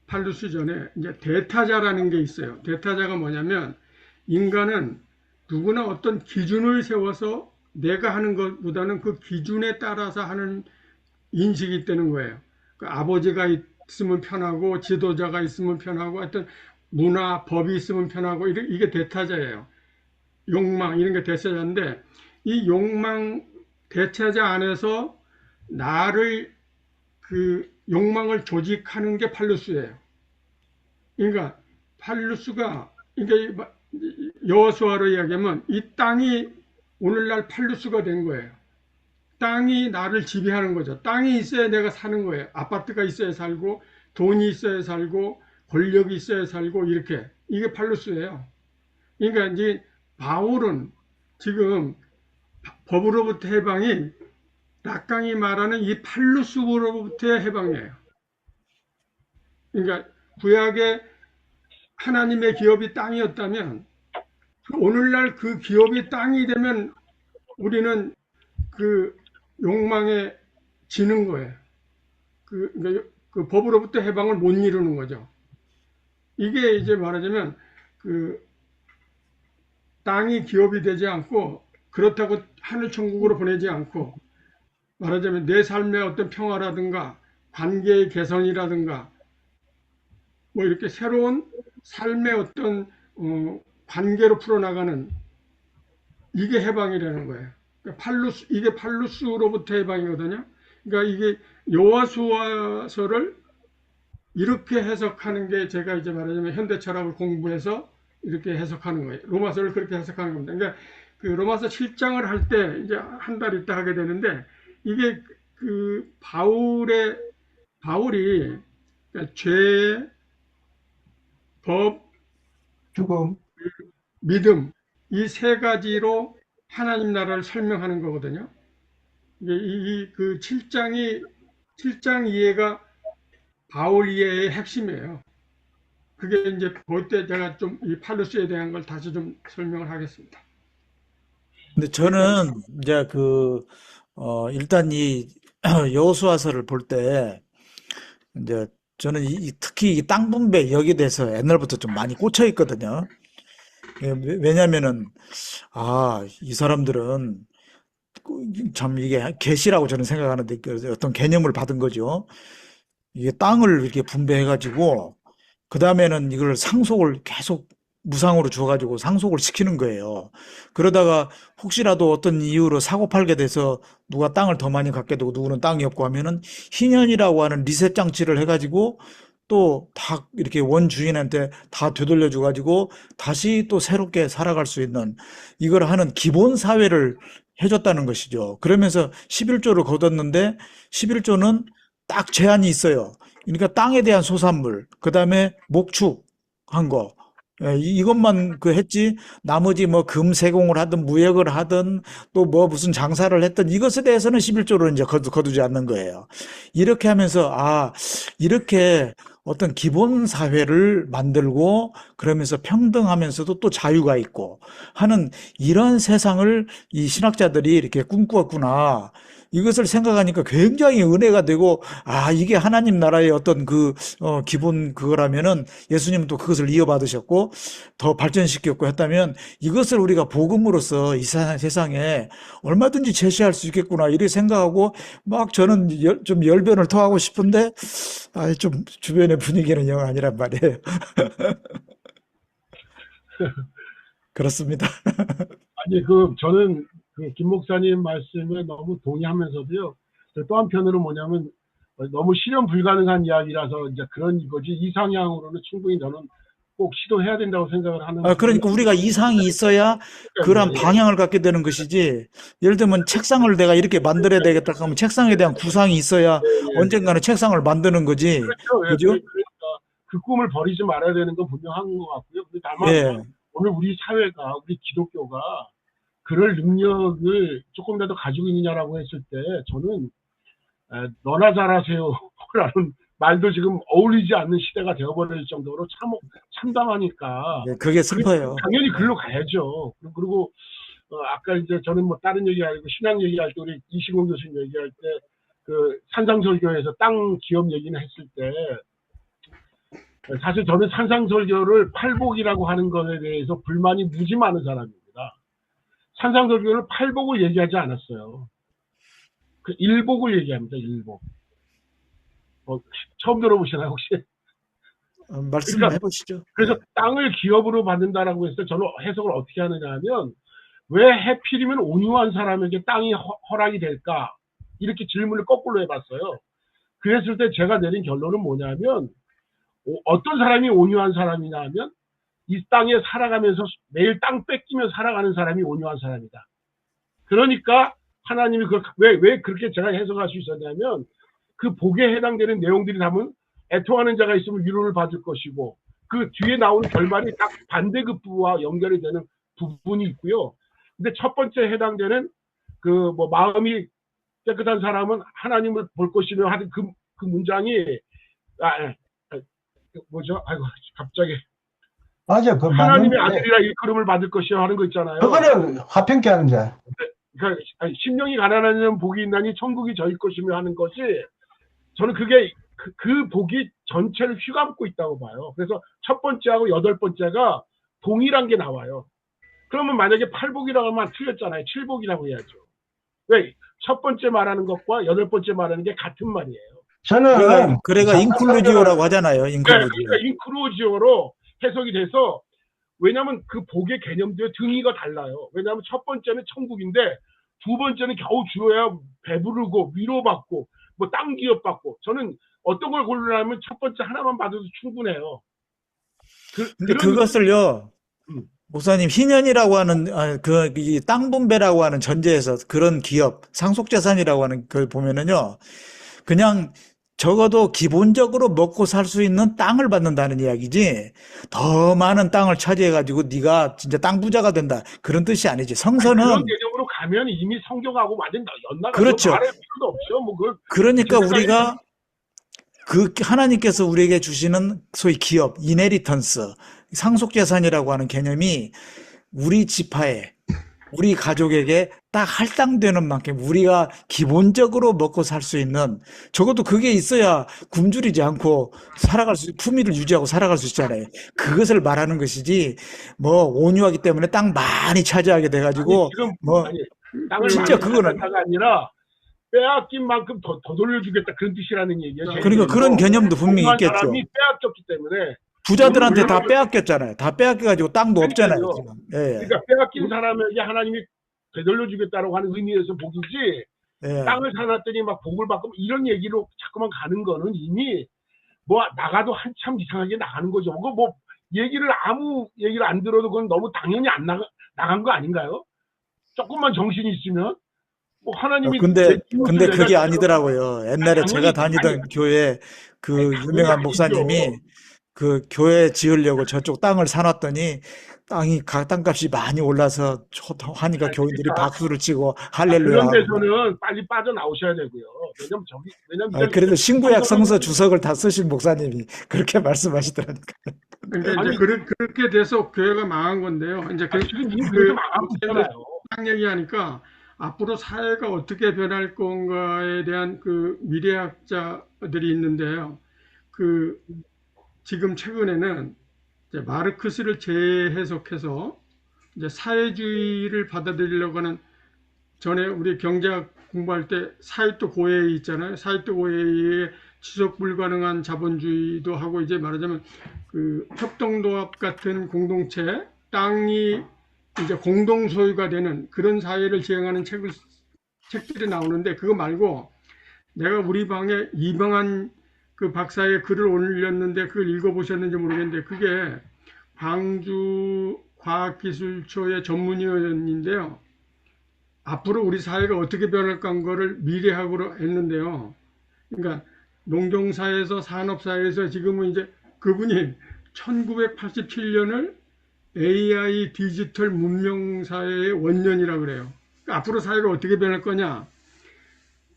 팔루스 전에 이제 대타자라는 게 있어요. 대타자가 뭐냐면 인간은 누구나 어떤 기준을 세워서 내가 하는 것보다는 그 기준에 따라서 하는 인식이 있다는 거예요. 아버지가 있으면 편하고 지도자가 있으면 편하고 하여튼 문화, 법이 있으면 편하고 이게 대타자예요. 욕망 이런 게 대타자인데 이 욕망 대타자 안에서 나를 욕망을 조직하는 게 팔루스예요. 그러니까 팔루스가 그러니까 여호수아로 이야기하면 이 땅이 오늘날 팔루스가 된 거예요. 땅이 나를 지배하는 거죠. 땅이 있어야 내가 사는 거예요. 아파트가 있어야 살고 돈이 있어야 살고 권력이 있어야 살고 이렇게 이게 팔루스예요. 그러니까 이제 바울은 지금 법으로부터 해방이 락강이 말하는 이 팔루스로부터의 해방이에요. 그러니까 구약의 하나님의 기업이 땅이었다면 오늘날 그 기업이 땅이 되면 우리는 욕망에 지는 거예요. 법으로부터 해방을 못 이루는 거죠. 이게 이제 말하자면 땅이 기업이 되지 않고 그렇다고 하늘천국으로 보내지 않고 말하자면 내 삶의 어떤 평화라든가 관계의 개선이라든가 뭐 이렇게 새로운 삶의 어떤 관계로 풀어나가는 이게 해방이라는 거예요. 그러니까 이게 팔루스로부터 해방이거든요. 그러니까 이게 여호수아서를 이렇게 해석하는 게 제가 이제 말하자면 현대 철학을 공부해서 이렇게 해석하는 거예요. 로마서를 그렇게 해석하는 겁니다. 그러니까 로마서 7장을 할 때 이제 한 달 있다 하게 되는데 이게 바울이 그러니까 죄, 법, 죽음. 믿음 이 세 가지로 하나님 나라를 설명하는 거거든요. 이게 7장 이해가 바울 이해의 핵심이에요. 그게 이제 그때 제가 좀 이 팔루스에 대한 걸 다시 좀 설명을 하겠습니다. 근데 저는 이제 일단 이 여호수아서를 볼 때, 이제 저는 특히 이 땅 분배 여기에 대해서 옛날부터 좀 많이 꽂혀 있거든요. 왜냐면은, 이 사람들은 참 이게 계시라고 저는 생각하는데 어떤 개념을 받은 거죠. 이게 땅을 이렇게 분배해가지고, 그 다음에는 이걸 상속을 계속 무상으로 줘가지고 상속을 시키는 거예요. 그러다가 혹시라도 어떤 이유로 사고 팔게 돼서 누가 땅을 더 많이 갖게 되고 누구는 땅이 없고 하면은 희년이라고 하는 리셋 장치를 해가지고 또 다 이렇게 원주인한테 다 되돌려 줘가지고 다시 또 새롭게 살아갈 수 있는 이걸 하는 기본 사회를 해줬다는 것이죠. 그러면서 11조를 거뒀는데 11조는 딱 제한이 있어요. 그러니까 땅에 대한 소산물, 그 다음에 목축한 거, 이것만 했지, 나머지 뭐 금세공을 하든 무역을 하든 또 뭐 무슨 장사를 했든 이것에 대해서는 11조를 이제 거두지 않는 거예요. 이렇게 하면서, 이렇게 어떤 기본 사회를 만들고 그러면서 평등하면서도 또 자유가 있고 하는 이런 세상을 이 신학자들이 이렇게 꿈꾸었구나. 이것을 생각하니까 굉장히 은혜가 되고, 이게 하나님 나라의 어떤 기본 그거라면은 예수님은 또 그것을 이어받으셨고, 더 발전시켰고 했다면 이것을 우리가 복음으로써 이 세상에 얼마든지 제시할 수 있겠구나, 이렇게 생각하고, 막 저는 좀 열변을 토하고 싶은데, 좀 주변의 분위기는 영 아니란 말이에요. 그렇습니다. 아니, 저는 김 목사님 말씀에 너무 동의하면서도요. 또 한편으로 뭐냐면 너무 실현 불가능한 이야기라서 이제 그런 거지 이상향으로는 충분히 저는 꼭 시도해야 된다고 생각을 하는. 그러니까 우리가 이상이 있어야 그런 방향을 갖게 되는 것이지. 예를 들면 책상을 내가 이렇게 만들어야 되겠다 하면 책상에 대한 구상이 있어야 언젠가는 책상을 만드는 거지. 그렇죠. 그죠? 그러니까 그 꿈을 버리지 말아야 되는 건 분명한 것 같고요. 근데 다만 오늘 우리 사회가, 우리 기독교가 그럴 능력을 조금이라도 가지고 있느냐라고 했을 때 저는 너나 잘하세요라는 말도 지금 어울리지 않는 시대가 되어버릴 정도로 참담하니까. 그게 슬퍼요. 당연히 글로 가야죠. 그리고 아까 이제 저는 뭐 다른 얘기 아니고 신앙 얘기할 때 우리 이시공 교수님 얘기할 때 산상설교에서 땅 기업 얘기는 했을 때 사실 저는 산상설교를 팔복이라고 하는 것에 대해서 불만이 무지 많은 사람입니다. 산상설교를 팔복을 얘기하지 않았어요. 일복을 얘기합니다. 일복. 처음 들어보시나요 혹시? 말씀을 해보시죠. 그래서 땅을 기업으로 받는다라고 했을 때 저는 해석을 어떻게 하느냐 하면 왜 해필이면 온유한 사람에게 땅이 허락이 될까? 이렇게 질문을 거꾸로 해봤어요. 그랬을 때 제가 내린 결론은 뭐냐면 어떤 사람이 온유한 사람이냐 하면 이 땅에 살아가면서 매일 땅 뺏기며 살아가는 사람이 온유한 사람이다. 그러니까 하나님이 왜 그렇게 제가 해석할 수 있었냐면 그 복에 해당되는 내용들이 담은 애통하는 자가 있으면 위로를 받을 것이고 그 뒤에 나오는 결말이 딱 반대급부와 연결이 되는 부분이 있고요. 근데 첫 번째 해당되는 마음이 깨끗한 사람은 하나님을 볼 것이며 하는 그 문장이 뭐죠? 아이고 갑자기 맞아, 하나님의 아들이라 일컬음을 받을 것이요 하는 거 있잖아요. 그거는 화평케 하는 자. 그러니까 심령이 가난한 자는 복이 있나니 천국이 저희 것이며 하는 것이 저는 그게 그 복이 전체를 휘감고 있다고 봐요. 그래서 첫 번째하고 여덟 번째가 동일한 게 나와요. 그러면 만약에 팔복이라고 하면 틀렸잖아요. 칠복이라고 해야죠. 왜? 첫 번째 말하는 것과 여덟 번째 말하는 게 같은 말이에요. 저는 그래가 인클루지오라고 하잖아요. 인클루지오. 그러니까 인클루지오로 해석이 돼서 왜냐하면 그 복의 개념들의 등위가 달라요. 왜냐하면 첫 번째는 천국인데 두 번째는 겨우 주어야 배부르고 위로받고 뭐 땅 기업받고 저는 어떤 걸 고르려면 첫 번째 하나만 받아도 충분해요. 근데 그것을요, 목사님, 희년이라고 하는, 이 땅 분배라고 하는 전제에서 그런 기업, 상속재산이라고 하는 걸 보면은요, 그냥 적어도 기본적으로 먹고 살 수 있는 땅을 받는다는 이야기지, 더 많은 땅을 차지해가지고 네가 진짜 땅 부자가 된다. 그런 뜻이 아니지. 성서는. 그런 개념으로 가면 이미 성경하고 완전 연나가 그렇죠. 말할 필요도 없죠. 뭐 그러니까 우리가 그 하나님께서 우리에게 주시는 소위 기업, 이네리턴스, 상속재산이라고 하는 개념이 우리 지파에, 우리 가족에게 딱 할당되는 만큼 우리가 기본적으로 먹고 살 수 있는, 적어도 그게 있어야 굶주리지 않고 품위를 유지하고 살아갈 수 있잖아요. 그것을 말하는 것이지, 뭐 온유하기 때문에 땅 많이 차지하게 아니, 돼가지고 지금, 뭐 아니, 땅을 진짜 많이 그거는 가져다가 아니라 빼앗긴 만큼 더 돌려주겠다. 그런 뜻이라는 얘기예요. 그러니까 그런 개념도 분명히 억만 있겠죠. 사람이 빼앗겼기 때문에. 부자들한테 다 물론 빼앗겼잖아요. 다 빼앗겨가지고 땅도 없잖아요, 그러니까요. 지금. 예, 그러니까 빼앗긴 사람에게 하나님이 되돌려주겠다라고 하는 의미에서 복이지, 예. 땅을 사놨더니 막 복을 받고 이런 얘기로 자꾸만 가는 거는 이미 뭐 나가도 한참 이상하게 나가는 거죠. 그거 뭐 아무 얘기를 안 들어도 그건 너무 당연히 안 나간 거 아닌가요? 조금만 정신이 있으면 뭐 하나님이 근데 내 그게 아니더라고요. 옛날에 제가 당연히 다니던 교회 그 당연히 유명한 아니죠. 목사님이 그 교회 지으려고 저쪽 땅을 사놨더니 땅값이 많이 올라서 하니까 교인들이 박수를 치고 할렐루야 그런 하고. 데서는 빨리 빠져나오셔야 되고요. 왜냐면 그래도 신구약 성서 주석을 다 쓰신 목사님이 그렇게 말씀하시더라니까. 그러니까 아니, 이제 그렇게 돼서 교회가 망한 건데요. 이제 지금 이미 그렇게 망하고 있잖아요. 땅 얘기하니까 앞으로 사회가 어떻게 변할 건가에 대한 그 미래학자들이 있는데요. 그 지금 최근에는 이제 마르크스를 재해석해서 이제 사회주의를 받아들이려고 하는, 전에 우리 경제학 공부할 때 사이토 고에이 있잖아요. 사이토 고에이의 지속 불가능한 자본주의도 하고, 이제 말하자면 그 협동조합 같은 공동체, 땅이 이제 공동 소유가 되는 그런 사회를 지향하는 책들이 나오는데, 그거 말고 내가 우리 방에 이방한 그 박사의 글을 올렸는데 그걸 읽어보셨는지 모르겠는데, 그게 광주 과학기술초의 전문위원인데요. 앞으로 우리 사회가 어떻게 변할까 한 거를 미래학으로 했는데요. 그러니까 농경사회에서 산업사회에서 지금은 이제 그분이 1987년을 AI 디지털 문명사회의 원년이라고 그래요. 그러니까 앞으로 사회가 어떻게 변할 거냐.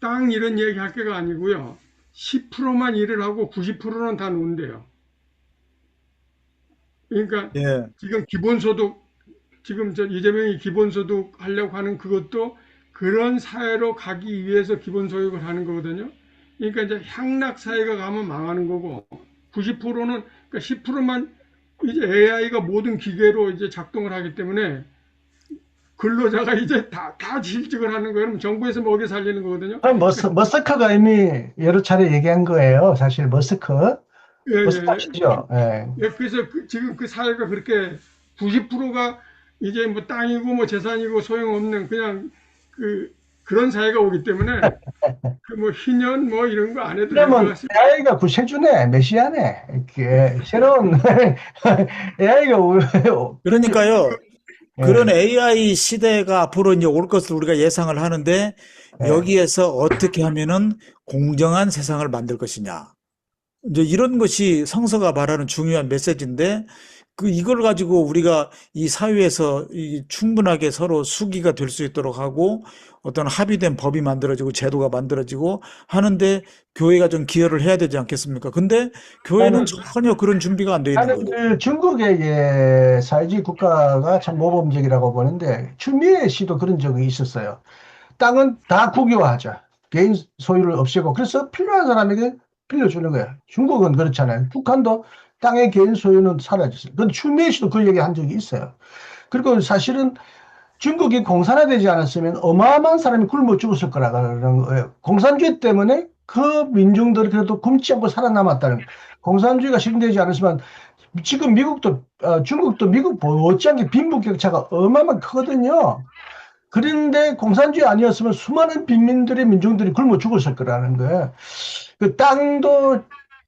땅 이런 얘기 할 게가 아니고요. 10%만 일을 하고 90%는 다 논대요. 그러니까 예. 지금 기본소득, 지금 이재명이 기본소득 하려고 하는 그것도 그런 사회로 가기 위해서 기본소득을 하는 거거든요. 그러니까 이제 향락사회가 가면 망하는 거고, 90%는, 그러니까 10%만 이제 AI가 모든 기계로 이제 작동을 하기 때문에 근로자가 이제 다 실직을 하는 거예요. 그럼 정부에서 먹여 살리는 거거든요. 머스크가 이미 여러 차례 얘기한 거예요. 사실 머스크. 예, 머스크 예. 아시죠? 예. 예, 그래서 지금 그 사회가 그렇게 90%가 이제 뭐 땅이고 뭐 재산이고 소용없는 그냥 그런 사회가 오기 때문에 그 뭐 희년 뭐 이런 거 안 해도 될 것 그러면 같습니다. AI가 구세주네, 메시아네. 이렇게 새로운 AI가 그러니까요. 예. 그런 AI 시대가 앞으로 이제 올 것을 우리가 예상을 하는데, 예. 여기에서 어떻게 하면은 공정한 세상을 만들 것이냐. 이제 이런 것이 성서가 말하는 중요한 메시지인데, 이걸 가지고 우리가 이 사회에서 충분하게 서로 수기가 될 수 있도록 하고, 어떤 합의된 법이 만들어지고 제도가 만들어지고 하는데 교회가 좀 기여를 해야 되지 않겠습니까? 근데 교회는 전혀 그런 준비가 안 돼 있는 나는 거죠. 그 중국의 사회주의 국가가 참 모범적이라고 보는데, 추미애 씨도 그런 적이 있었어요. 땅은 다 국유화하자. 개인 소유를 없애고. 그래서 필요한 사람에게 빌려주는 거야. 중국은 그렇잖아요. 북한도 땅의 개인 소유는 사라졌어요. 근데 추미애 씨도 그 얘기 한 적이 있어요. 그리고 사실은 중국이 공산화되지 않았으면 어마어마한 사람이 굶어 죽었을 거라는 거예요. 공산주의 때문에 그 민중들이 그래도 굶지 않고 살아남았다는 거예요. 공산주의가 실현되지 않았으면 지금 미국도 중국도 미국 못지않게 빈부격차가 어마어마하게 크거든요. 그런데 공산주의 아니었으면 수많은 빈민들의 민중들이 굶어 죽었을 거라는 거예요. 그 땅도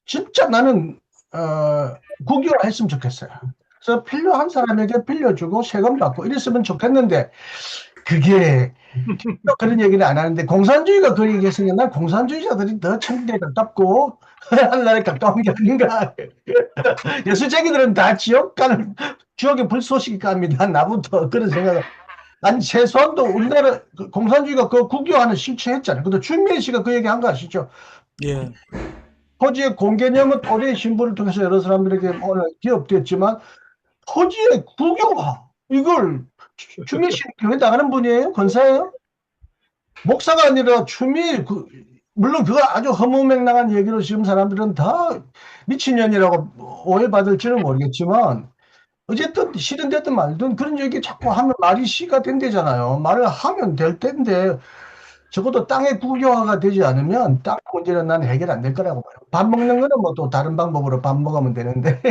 진짜 나는 국유화했으면 좋겠어요. 그래서 필요한 사람에게 빌려주고 세금 받고 이랬으면 좋겠는데, 그게 그런 얘기는 안 하는데, 공산주의가 그 얘기했으니까 난 공산주의자들이 더 천국에 가깝고 하늘나라에 가까운 게 아닌가. 예수쟁이들은 다 지옥에 불쏘시개 갑니다. 나부터 그런 생각을. 아니, 최소한도 우리나라 공산주의가 그 국유화는 실체했잖아요. 근데 추미애 씨가 그 얘기 한 거 아시죠? 예. 토지의 공개념은 토지의 신부를 통해서 여러 사람들에게 오늘 기업됐지만 토지의 국유화 이걸 추미애 씨는 교회 나가는 분이에요? 권사예요? 목사가 아니라 물론 그거 아주 허무맹랑한 얘기로 지금 사람들은 다 미친년이라고 오해받을지는 모르겠지만 어쨌든 실은 됐든 말든 그런 얘기 자꾸 하면 말이 시가 된대잖아요. 말을 하면 될 텐데 적어도 땅의 국유화가 되지 않으면 땅 문제는 난 해결 안 될 거라고 봐요. 밥 먹는 거는 뭐 또 다른 방법으로 밥 먹으면 되는데.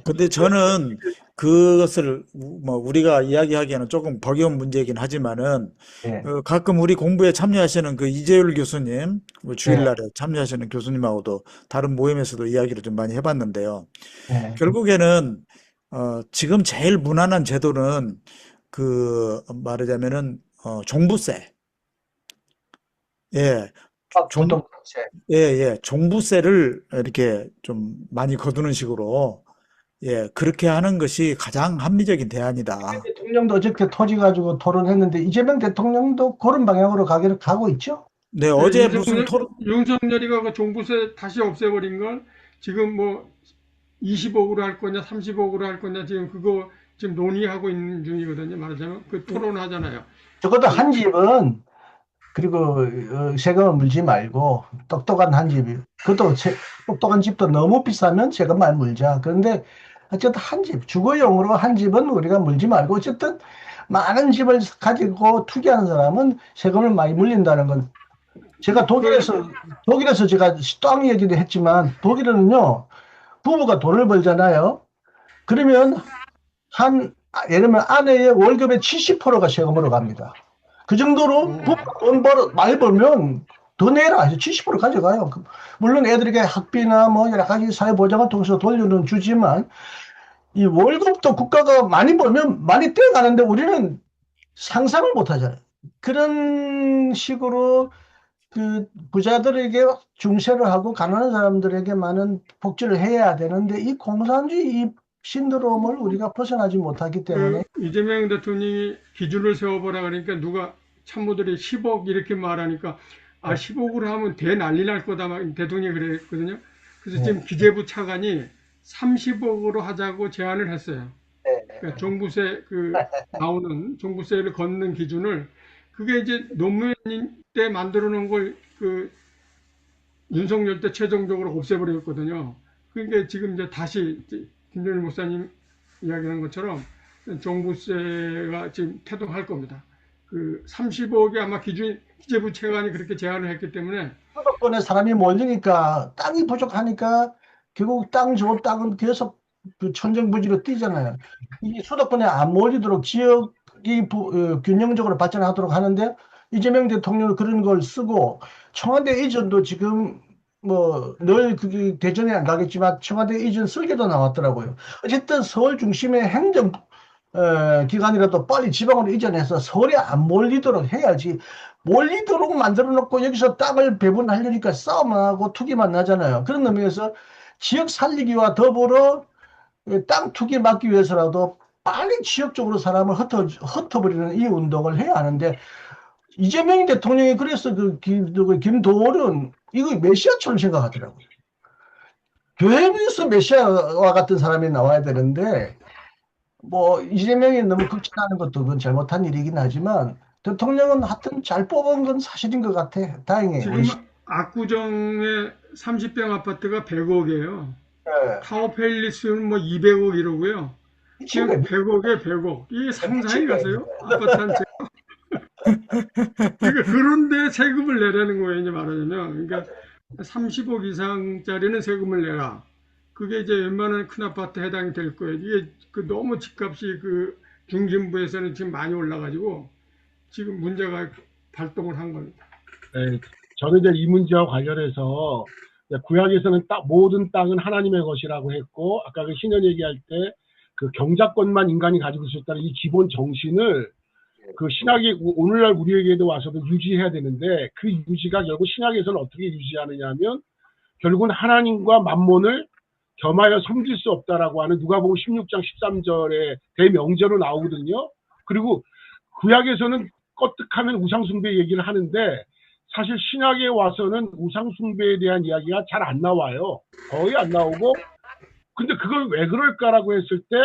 근데 저는 그것을 뭐 우리가 이야기하기에는 조금 버거운 문제이긴 하지만은 예, 가끔 우리 공부에 참여하시는 그 이재율 교수님, 뭐 예, 주일날에 참여하시는 교수님하고도 다른 모임에서도 이야기를 좀 많이 해봤는데요. 예. 결국에는 지금 제일 무난한 제도는 말하자면은 종부세. 예, 종, 부동산세. 종부세를 이렇게 좀 많이 거두는 식으로, 그렇게 하는 것이 가장 합리적인 대안이다. 대통령도 어저께 토지 가지고 토론했는데 이재명 대통령도 그런 방향으로 가고 있죠? 네, 네, 어제 무슨 윤석열이가 그 종부세 다시 없애버린 걸 지금 뭐 20억으로 할 거냐, 30억으로 할 거냐, 지금 그거 지금 논의하고 있는 중이거든요. 말하자면 그 토론하잖아요. 적어도 한 집은 그리고 세금을 물지 말고 똑똑한 한 집이 그것도 똑똑한 집도 너무 비싸면 세금만 물자. 그런데 어쨌든 한 집, 주거용으로 한 집은 우리가 물지 말고 어쨌든 많은 집을 가지고 투기하는 사람은 세금을 많이 물린다는 건 제가 독일에서 제가 땅 얘기도 했지만 독일은요 부부가 돈을 벌잖아요. 그러면 예를 들면 아내의 월급의 70%가 세금으로 갑니다. 그 정도로 부부가 많이 벌면 더 내라 해서 70% 가져가요. 물론 애들에게 학비나 뭐 여러 가지 사회보장을 통해서 돌려는 주지만 이 월급도 국가가 많이 벌면 많이 떼가는데 우리는 상상을 못 하잖아요. 그런 식으로 그 부자들에게 중세를 하고 가난한 사람들에게 많은 복지를 해야 되는데 이 공산주의 이 신드롬을 우리가 벗어나지 못하기 때문에 이재명 대통령이 기준을 세워보라 그러니까 누가 참모들이 10억 이렇게 말하니까 10억으로 하면 난리 날 거다 막 대통령이 그랬거든요. 그래서 지금 기재부 차관이 30억으로 하자고 제안을 했어요. 그러니까 종부세 나오는 종부세를 걷는 기준을 그게 이제 노무현 때 만들어 놓은 걸 윤석열 때 최종적으로 없애버렸거든요. 그러니까 지금 이제 다시 김정일 목사님 이야기하는 것처럼 종부세가 지금 태동할 겁니다. 30억이 아마 기재부 차관이 그렇게 제안을 했기 때문에 수도권에 사람이 몰리니까 땅이 부족하니까 결국 좋은 땅은 계속 그 천정부지로 뛰잖아요. 이 수도권에 안 몰리도록 지역이 균형적으로 발전하도록 하는데 이재명 대통령은 그런 걸 쓰고 청와대 이전도 지금 뭐 늘 그게 대전에 안 가겠지만 청와대 이전 설계도 나왔더라고요. 어쨌든 서울 중심의 행정 기관이라도 빨리 지방으로 이전해서 서울에 안 몰리도록 해야지 몰리도록 만들어 놓고 여기서 땅을 배분하려니까 싸움하고 투기만 나잖아요. 그런 의미에서 지역 살리기와 더불어 땅 투기 막기 위해서라도 빨리 지역적으로 사람을 흩어버리는 이 운동을 해야 하는데 이재명 대통령이 그래서 김도월은 이거 메시아처럼 생각하더라고요. 교회에서 메시아와 같은 사람이 나와야 되는데 뭐 이재명이 너무 극진하는 것도 그건 잘못한 일이긴 하지만 대통령은 하여튼 잘 뽑은 건 사실인 것 같아. 다행이에요. 지금 압구정의 30평 아파트가 100억이에요. 네. 타워팰리스는 뭐 200억 이러고요. 지금 100억에 100억. 이게 상상이 가세요? 아파트 한 채. 그러니까 그런데 세금을 내라는 거예요. 이제 말하자면. 그러니까 30억 이상짜리는 세금을 내라. 그게 이제 웬만한 큰 아파트 해당이 될 거예요. 이게 너무 집값이 중심부에서는 지금 많이 올라가지고 지금 문제가 발동을 한 겁니다. 네, 저는 이제 이 문제와 관련해서 구약에서는 모든 땅은 하나님의 것이라고 했고 아까 그 신현 얘기할 때 그 경작권만 인간이 가지고 있었다는 이 기본 정신을 그 신학이 오늘날 우리에게도 와서도 유지해야 되는데 그 유지가 결국 신학에서는 어떻게 유지하느냐 하면 결국은 하나님과 만몬을 겸하여 섬길 수 없다라고 하는 누가복음 16장 13절에 대명제로 나오거든요. 그리고 구약에서는 껐득하면 우상숭배 얘기를 하는데 사실 신약에 와서는 우상 숭배에 대한 이야기가 잘 안 나와요. 거의 안 나오고, 근데 그걸 왜 그럴까라고 했을 때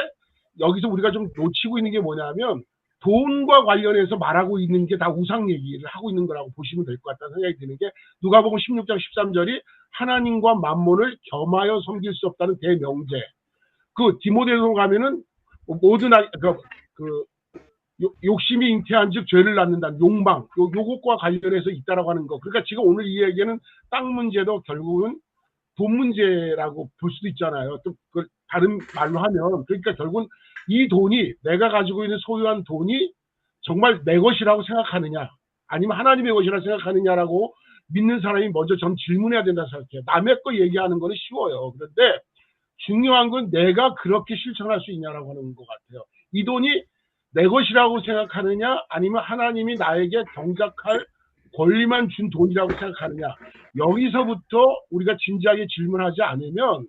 여기서 우리가 좀 놓치고 있는 게 뭐냐면 돈과 관련해서 말하고 있는 게 다 우상 얘기를 하고 있는 거라고 보시면 될 것 같다는 생각이 드는 게, 누가복음 16장 13절이 하나님과 만몬을 겸하여 섬길 수 없다는 대명제. 그 디모데서 가면은 모든 욕심이 잉태한즉 죄를 낳는다는 욕망, 요것과 관련해서 있다라고 하는 거. 그러니까 지금 오늘 이 얘기는 땅 문제도 결국은 돈 문제라고 볼 수도 있잖아요. 또 그걸 다른 말로 하면, 그러니까 결국은 이 돈이, 내가 가지고 있는 소유한 돈이 정말 내 것이라고 생각하느냐, 아니면 하나님의 것이라고 생각하느냐라고 믿는 사람이 먼저 전 질문해야 된다 생각해요. 남의 거 얘기하는 거는 쉬워요. 그런데 중요한 건 내가 그렇게 실천할 수 있냐라고 하는 것 같아요. 이 돈이 내 것이라고 생각하느냐, 아니면 하나님이 나에게 경작할 권리만 준 돈이라고 생각하느냐. 여기서부터 우리가 진지하게 질문하지 않으면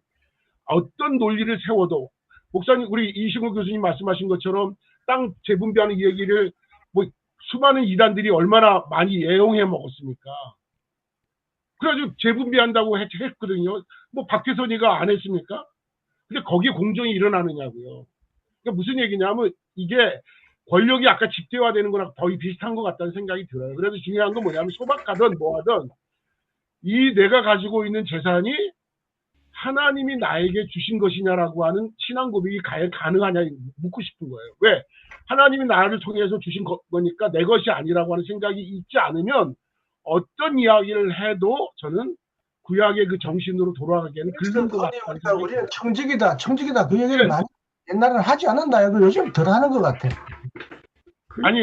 어떤 논리를 세워도, 목사님, 우리 이신구 교수님 말씀하신 것처럼 땅 재분배하는 이 얘기를 뭐 수많은 이단들이 얼마나 많이 애용해 먹었습니까? 그래가지고 재분배한다고 했거든요. 뭐 박태선이가 안 했습니까? 근데 거기에 공정이 일어나느냐고요. 그러니까 무슨 얘기냐면 이게 권력이 아까 집대화되는 거랑 거의 비슷한 것 같다는 생각이 들어요. 그래서 중요한 건 뭐냐면 소박하든 뭐하든 이 내가 가지고 있는 재산이 하나님이 나에게 주신 것이냐라고 하는 신앙 고백이 가능하냐 묻고 싶은 거예요. 왜? 하나님이 나를 통해서 주신 거니까 내 것이 아니라고 하는 생각이 있지 않으면 어떤 이야기를 해도 저는 구약의 그 정신으로 돌아가기에는 글른 것 같다는 생각이 우리는 들어요. 청직이다. 그 얘기를 많이 옛날에는 하지 않았나요? 그 요즘 덜 하는 것 같아. 아니,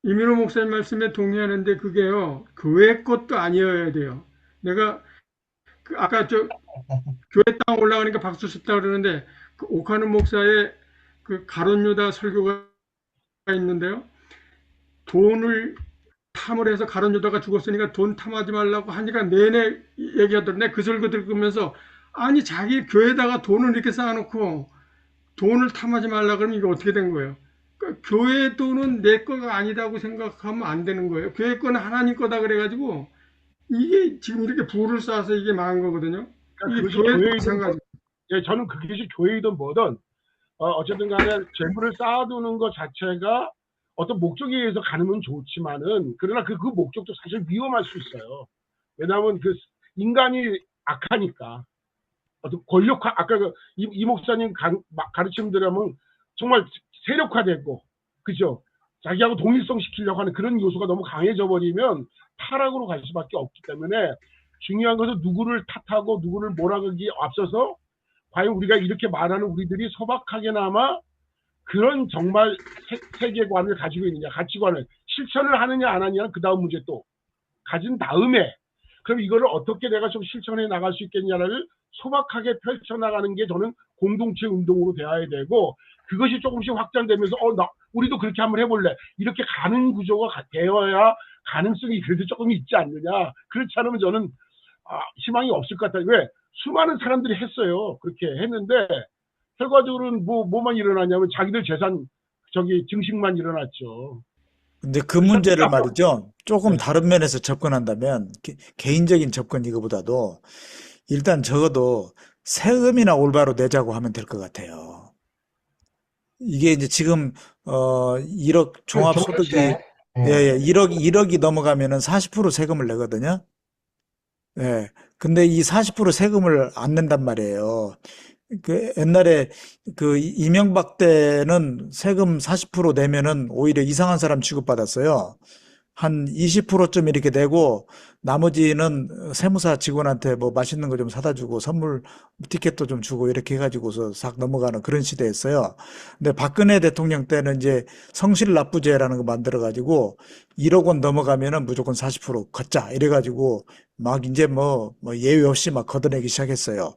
이민호 목사님 말씀에 동의하는데 그게요, 교회 것도 아니어야 돼요. 내가 아까 교회 땅 올라가니까 박수 쳤다 그러는데 그 오카는 목사의 그 가론유다 설교가 있는데요. 돈을 탐을 해서 가론유다가 죽었으니까 돈 탐하지 말라고 하니까 내내 얘기하더라고요. 그 설교 들으면서 아니 자기 교회에다가 돈을 이렇게 쌓아놓고 돈을 탐하지 말라 그러면 이게 어떻게 된 거예요? 그러니까 교회 돈은 내 거가 아니다고 생각하면 안 되는 거예요. 교회 거는 하나님 거다 그래가지고 이게 지금 이렇게 부를 쌓아서 이게 망한 거거든요. 이게 교회도 마찬가지. 예, 저는 그것이 교회이든 뭐든 어쨌든 간에 재물을 쌓아두는 것 자체가 어떤 목적에 의해서 가능은 좋지만은, 그러나 그 목적도 사실 위험할 수 있어요. 왜냐하면 그 인간이 악하니까. 어떤 권력화, 아까 이 목사님 가르침 들으면 정말 세력화되고, 그죠? 자기하고 동일성 시키려고 하는 그런 요소가 너무 강해져 버리면 타락으로 갈 수밖에 없기 때문에, 중요한 것은 누구를 탓하고 누구를 몰아가기에 앞서서 과연 우리가 이렇게 말하는 우리들이 소박하게나마 그런 정말 세계관을 가지고 있느냐, 가치관을 실천을 하느냐 안 하느냐는 그 다음 문제 또 가진 다음에, 그럼 이거를 어떻게 내가 좀 실천해 나갈 수 있겠냐를 소박하게 펼쳐나가는 게 저는 공동체 운동으로 되어야 되고, 그것이 조금씩 확장되면서 우리도 그렇게 한번 해볼래, 이렇게 가는 구조가 되어야 가능성이 그래도 조금 있지 않느냐. 그렇지 않으면 저는 희망이 없을 것 같아요. 왜? 수많은 사람들이 했어요. 그렇게 했는데 결과적으로는 뭐만 일어나냐면 자기들 재산 증식만 일어났죠. 근데 그 문제를 말이죠. 조금 다른 면에서 접근한다면, 개인적인 접근 이거보다도 일단 적어도 세금이나 올바로 내자고 하면 될 것 같아요. 이게 이제 지금 1억 종합소득이 예, 1억이 넘어가면은 40% 세금을 내거든요. 예. 근데 이 40% 세금을 안 낸단 말이에요. 그 옛날에 그 이명박 때는 세금 40% 내면은 오히려 이상한 사람 취급받았어요. 한 20%쯤 이렇게 내고 나머지는 세무사 직원한테 뭐 맛있는 거 좀 사다 주고 선물 티켓도 좀 주고 이렇게 해가지고서 싹 넘어가는 그런 시대였어요. 근데 박근혜 대통령 때는 이제 성실납부제라는 거 만들어가지고 1억 원 넘어가면은 무조건 40% 걷자 이래가지고 막 이제 뭐 예외 없이 막 걷어내기 시작했어요.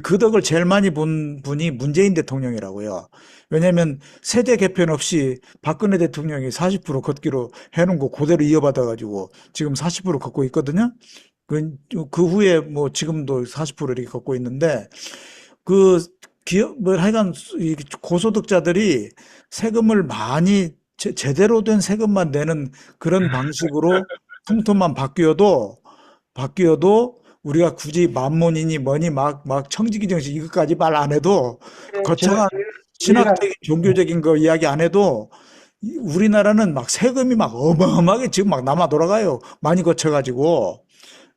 그 덕을 제일 많이 본 분이 문재인 대통령이라고요. 왜냐면 세대 개편 없이 박근혜 대통령이 40% 걷기로 해놓은 거 그대로 이어받아가지고 지금 40% 걷고 있거든요. 그 후에 뭐 지금도 40% 이렇게 걷고 있는데, 그 기업, 하여간 고소득자들이 세금을 많이 제대로 된 세금만 내는 그런 방식으로 풍토만 바뀌어도 우리가 굳이 만문이니 뭐니 막 청지기 정신 이것까지 말 안 해도 거창한 신학적인 종교적인 거 이야기 안 해도 우리나라는 막 세금이 막 어마어마하게 지금 막 남아 돌아가요. 많이 거쳐가지고.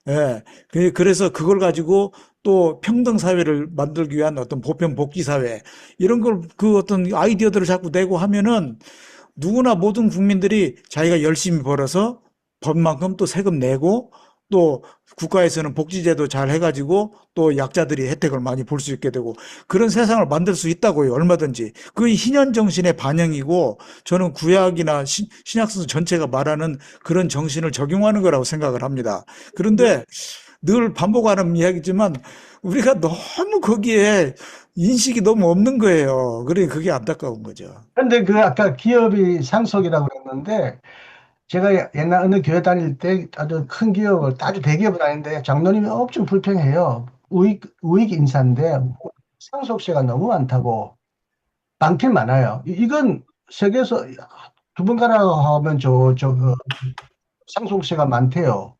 예. 그래서 그걸 가지고 또 평등 사회를 만들기 위한 어떤 보편 복지 사회 이런 걸 그 어떤 아이디어들을 자꾸 내고 하면은 누구나 모든 국민들이 자기가 열심히 벌어서 법만큼 또 세금 내고 또 국가에서는 복지제도 잘 해가지고 또 약자들이 혜택을 많이 볼 수 있게 되고 그런 세상을 만들 수 있다고요. 얼마든지. 그게 희년 정신의 반영이고 저는 구약이나 신약성 전체가 말하는 그런 정신을 적용하는 거라고 생각을 합니다. 그런데 늘 반복하는 이야기지만 우리가 너무 거기에 인식이 너무 없는 거예요. 그러니까 그게 안타까운 거죠. 근데 그 아까 기업이 상속이라고 그랬는데 제가 옛날 어느 교회 다닐 때 아주 큰 기업을 아주 대기업을 다니는데 장로님이 엄청 불평해요. 우익 인사인데 상속세가 너무 많다고 많긴 많아요. 이건 세계에서 두 번 가라 하면 상속세가 많대요.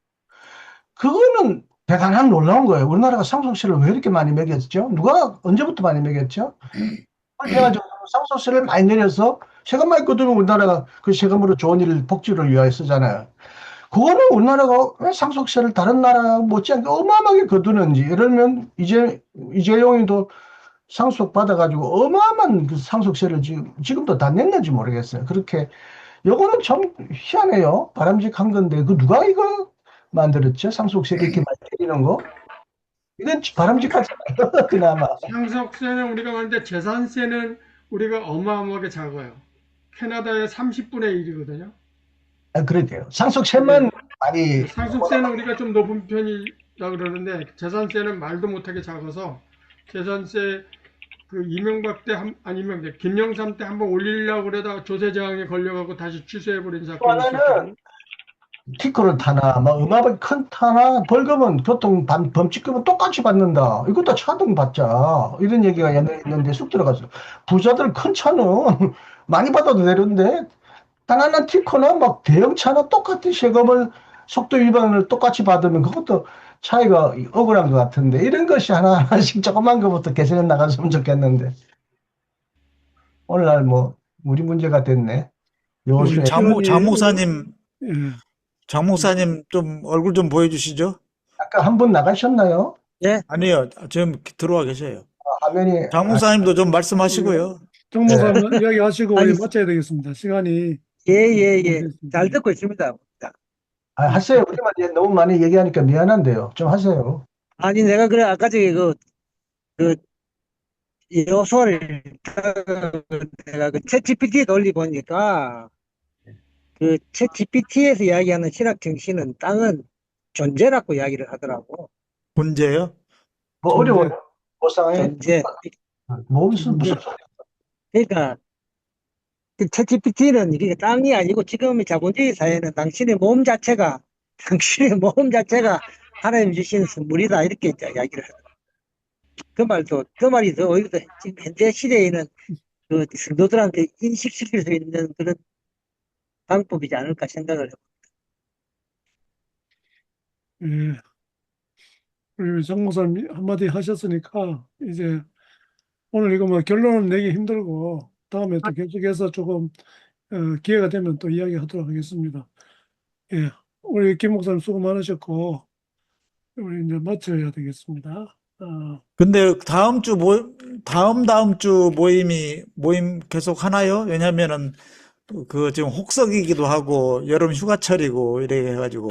그거는 대단한 놀라운 거예요. 우리나라가 상속세를 왜 이렇게 많이 매겼죠? 누가 언제부터 많이 매겼죠? 그래가지고 상속세를 많이 내려서 세금 많이 거두면 우리나라가 그 세금으로 좋은 일, 복지를 위하여 쓰잖아요. 그거는 우리나라가 왜 상속세를 다른 나라 못지않게 어마어마하게 거두는지, 이러면 이재용이도 상속 받아가지고 어마어마한 그 상속세를 지금도 다 냈는지 모르겠어요. 그렇게, 요거는 참 희한해요. 바람직한 건데, 그 누가 이거 만들었죠? 상속세 이렇게 많이 때리는 거? 이건 바람직하잖아요. 그나마. 상속세는 우리가 많은데 재산세는 우리가 어마어마하게 작아요. 캐나다의 30분의 1이거든요. 아, 그러게요. 상속세만 많이. 상속세는 우리가 좀 높은 편이라 그러는데 재산세는 말도 못하게 작아서 재산세 그 이명박 때 아니면 김영삼 때 한번 올리려고 그러다가 조세저항에 걸려가고 다시 취소해버린 사건이 하나는 있었거든요. 티커를 타나, 막 음압을 큰 타나, 벌금은 범칙금은 똑같이 받는다. 이것도 차등 받자. 이런 얘기가 옛날에 있는데 쑥 들어갔어. 부자들 큰 차는 많이 받아도 되는데, 가난한 티커나 막 대형 차나 똑같은 세금을 속도 위반을 똑같이 받으면 그것도 차이가 억울한 것 같은데, 이런 것이 하나씩 조그만 것부터 개선해 나갔으면 좋겠는데. 오늘날 뭐, 우리 문제가 됐네. 요새. 장 목사님 좀 얼굴 좀 보여주시죠. 아까 한 분 나가셨나요? 아니요, 지금 들어와 계세요. 화면이. 장 목사님도 좀 말씀하시고요. 정 목사님 이야기하시고 아니, 우리 마쳐야 되겠습니다. 시간이 예. 잘 듣고 있습니다. 하세요. 우리만 너무 많이 얘기하니까 미안한데요. 좀 하세요. 아니, 내가 그래, 아까 저기 그 요소를 내가 그 챗GPT에 돌려보니까 그 챗GPT에서 이야기하는 신학 정신은 땅은 존재라고 이야기를 하더라고. 문제요? 뭐 어려워요? 보상해? 존재. 무슨 소리? 그러니까 그 챗GPT는 이게 땅이 아니고 지금의 자본주의 사회는 당신의 몸 자체가 하나님 주신 선물이다 이렇게 이야기를 하더라고. 그 말이 더 오히려 지금 현재 시대에는 그 성도들한테 인식시킬 수 있는 그런 방법이지 않을까 생각을 해요. 예, 우리 정 목사님 한마디 하셨으니까 이제 오늘 이거 뭐 결론을 내기 힘들고 다음에 또 계속해서 조금 기회가 되면 또 이야기하도록 하겠습니다. 예, 우리 김 목사님 수고 많으셨고 우리 이제 마쳐야 되겠습니다. 근데 다음 주 모임 계속 하나요? 왜냐면은 그 지금 혹석이기도 하고 여름 휴가철이고 이래 해가지고.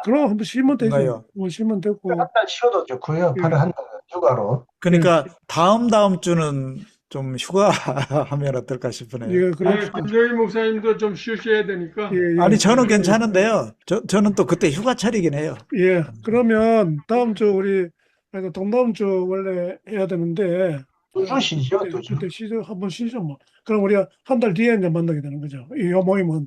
그럼 한번 쉬면 되죠. 뭔가요? 뭐 쉬면 되고. 한 달 쉬어도 좋고요. 예. 바로 한 달 휴가로. 그러니까 다음 주는 좀 휴가하면 어떨까 싶으네요. 예, 네, 그렇죠. 김정희 목사님도 좀 쉬셔야 되니까. 예. 아니 저는 괜찮은데요. 저는 또 그때 휴가철이긴 해요. 예, 그러면 다음 주 그러니까 다음 주 원래 해야 되는데 두 주 쉬죠, 두 주. 그때 한번 쉬죠 뭐. 그럼 우리가 한 달 뒤에 이제 만나게 되는 거죠. 이 모임은.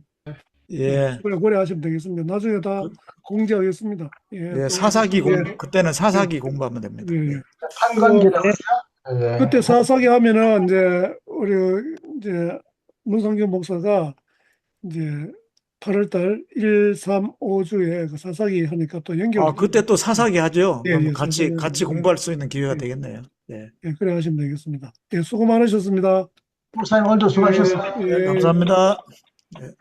예. 그래 하시면 되겠습니다. 나중에 다 공지하겠습니다. 예, 사사기 그때는 사사기 공부하면 됩니다. 예. 판관계라고 그때 사사기 하면은 이제 우리 이제 문성규 목사가 이제 8월달 1, 3, 5주에 그 사사기 하니까 또 연결. 그때 또 사사기 하죠. 예, 그럼 예, 같이 사사기 공부할 수 있는 기회가 예. 되겠네요. 예. 예, 그래 하시면 되겠습니다. 예, 수고 많으셨습니다. 목사님 오늘도 수고하셨습니다. 예, 예. 감사합니다. 예.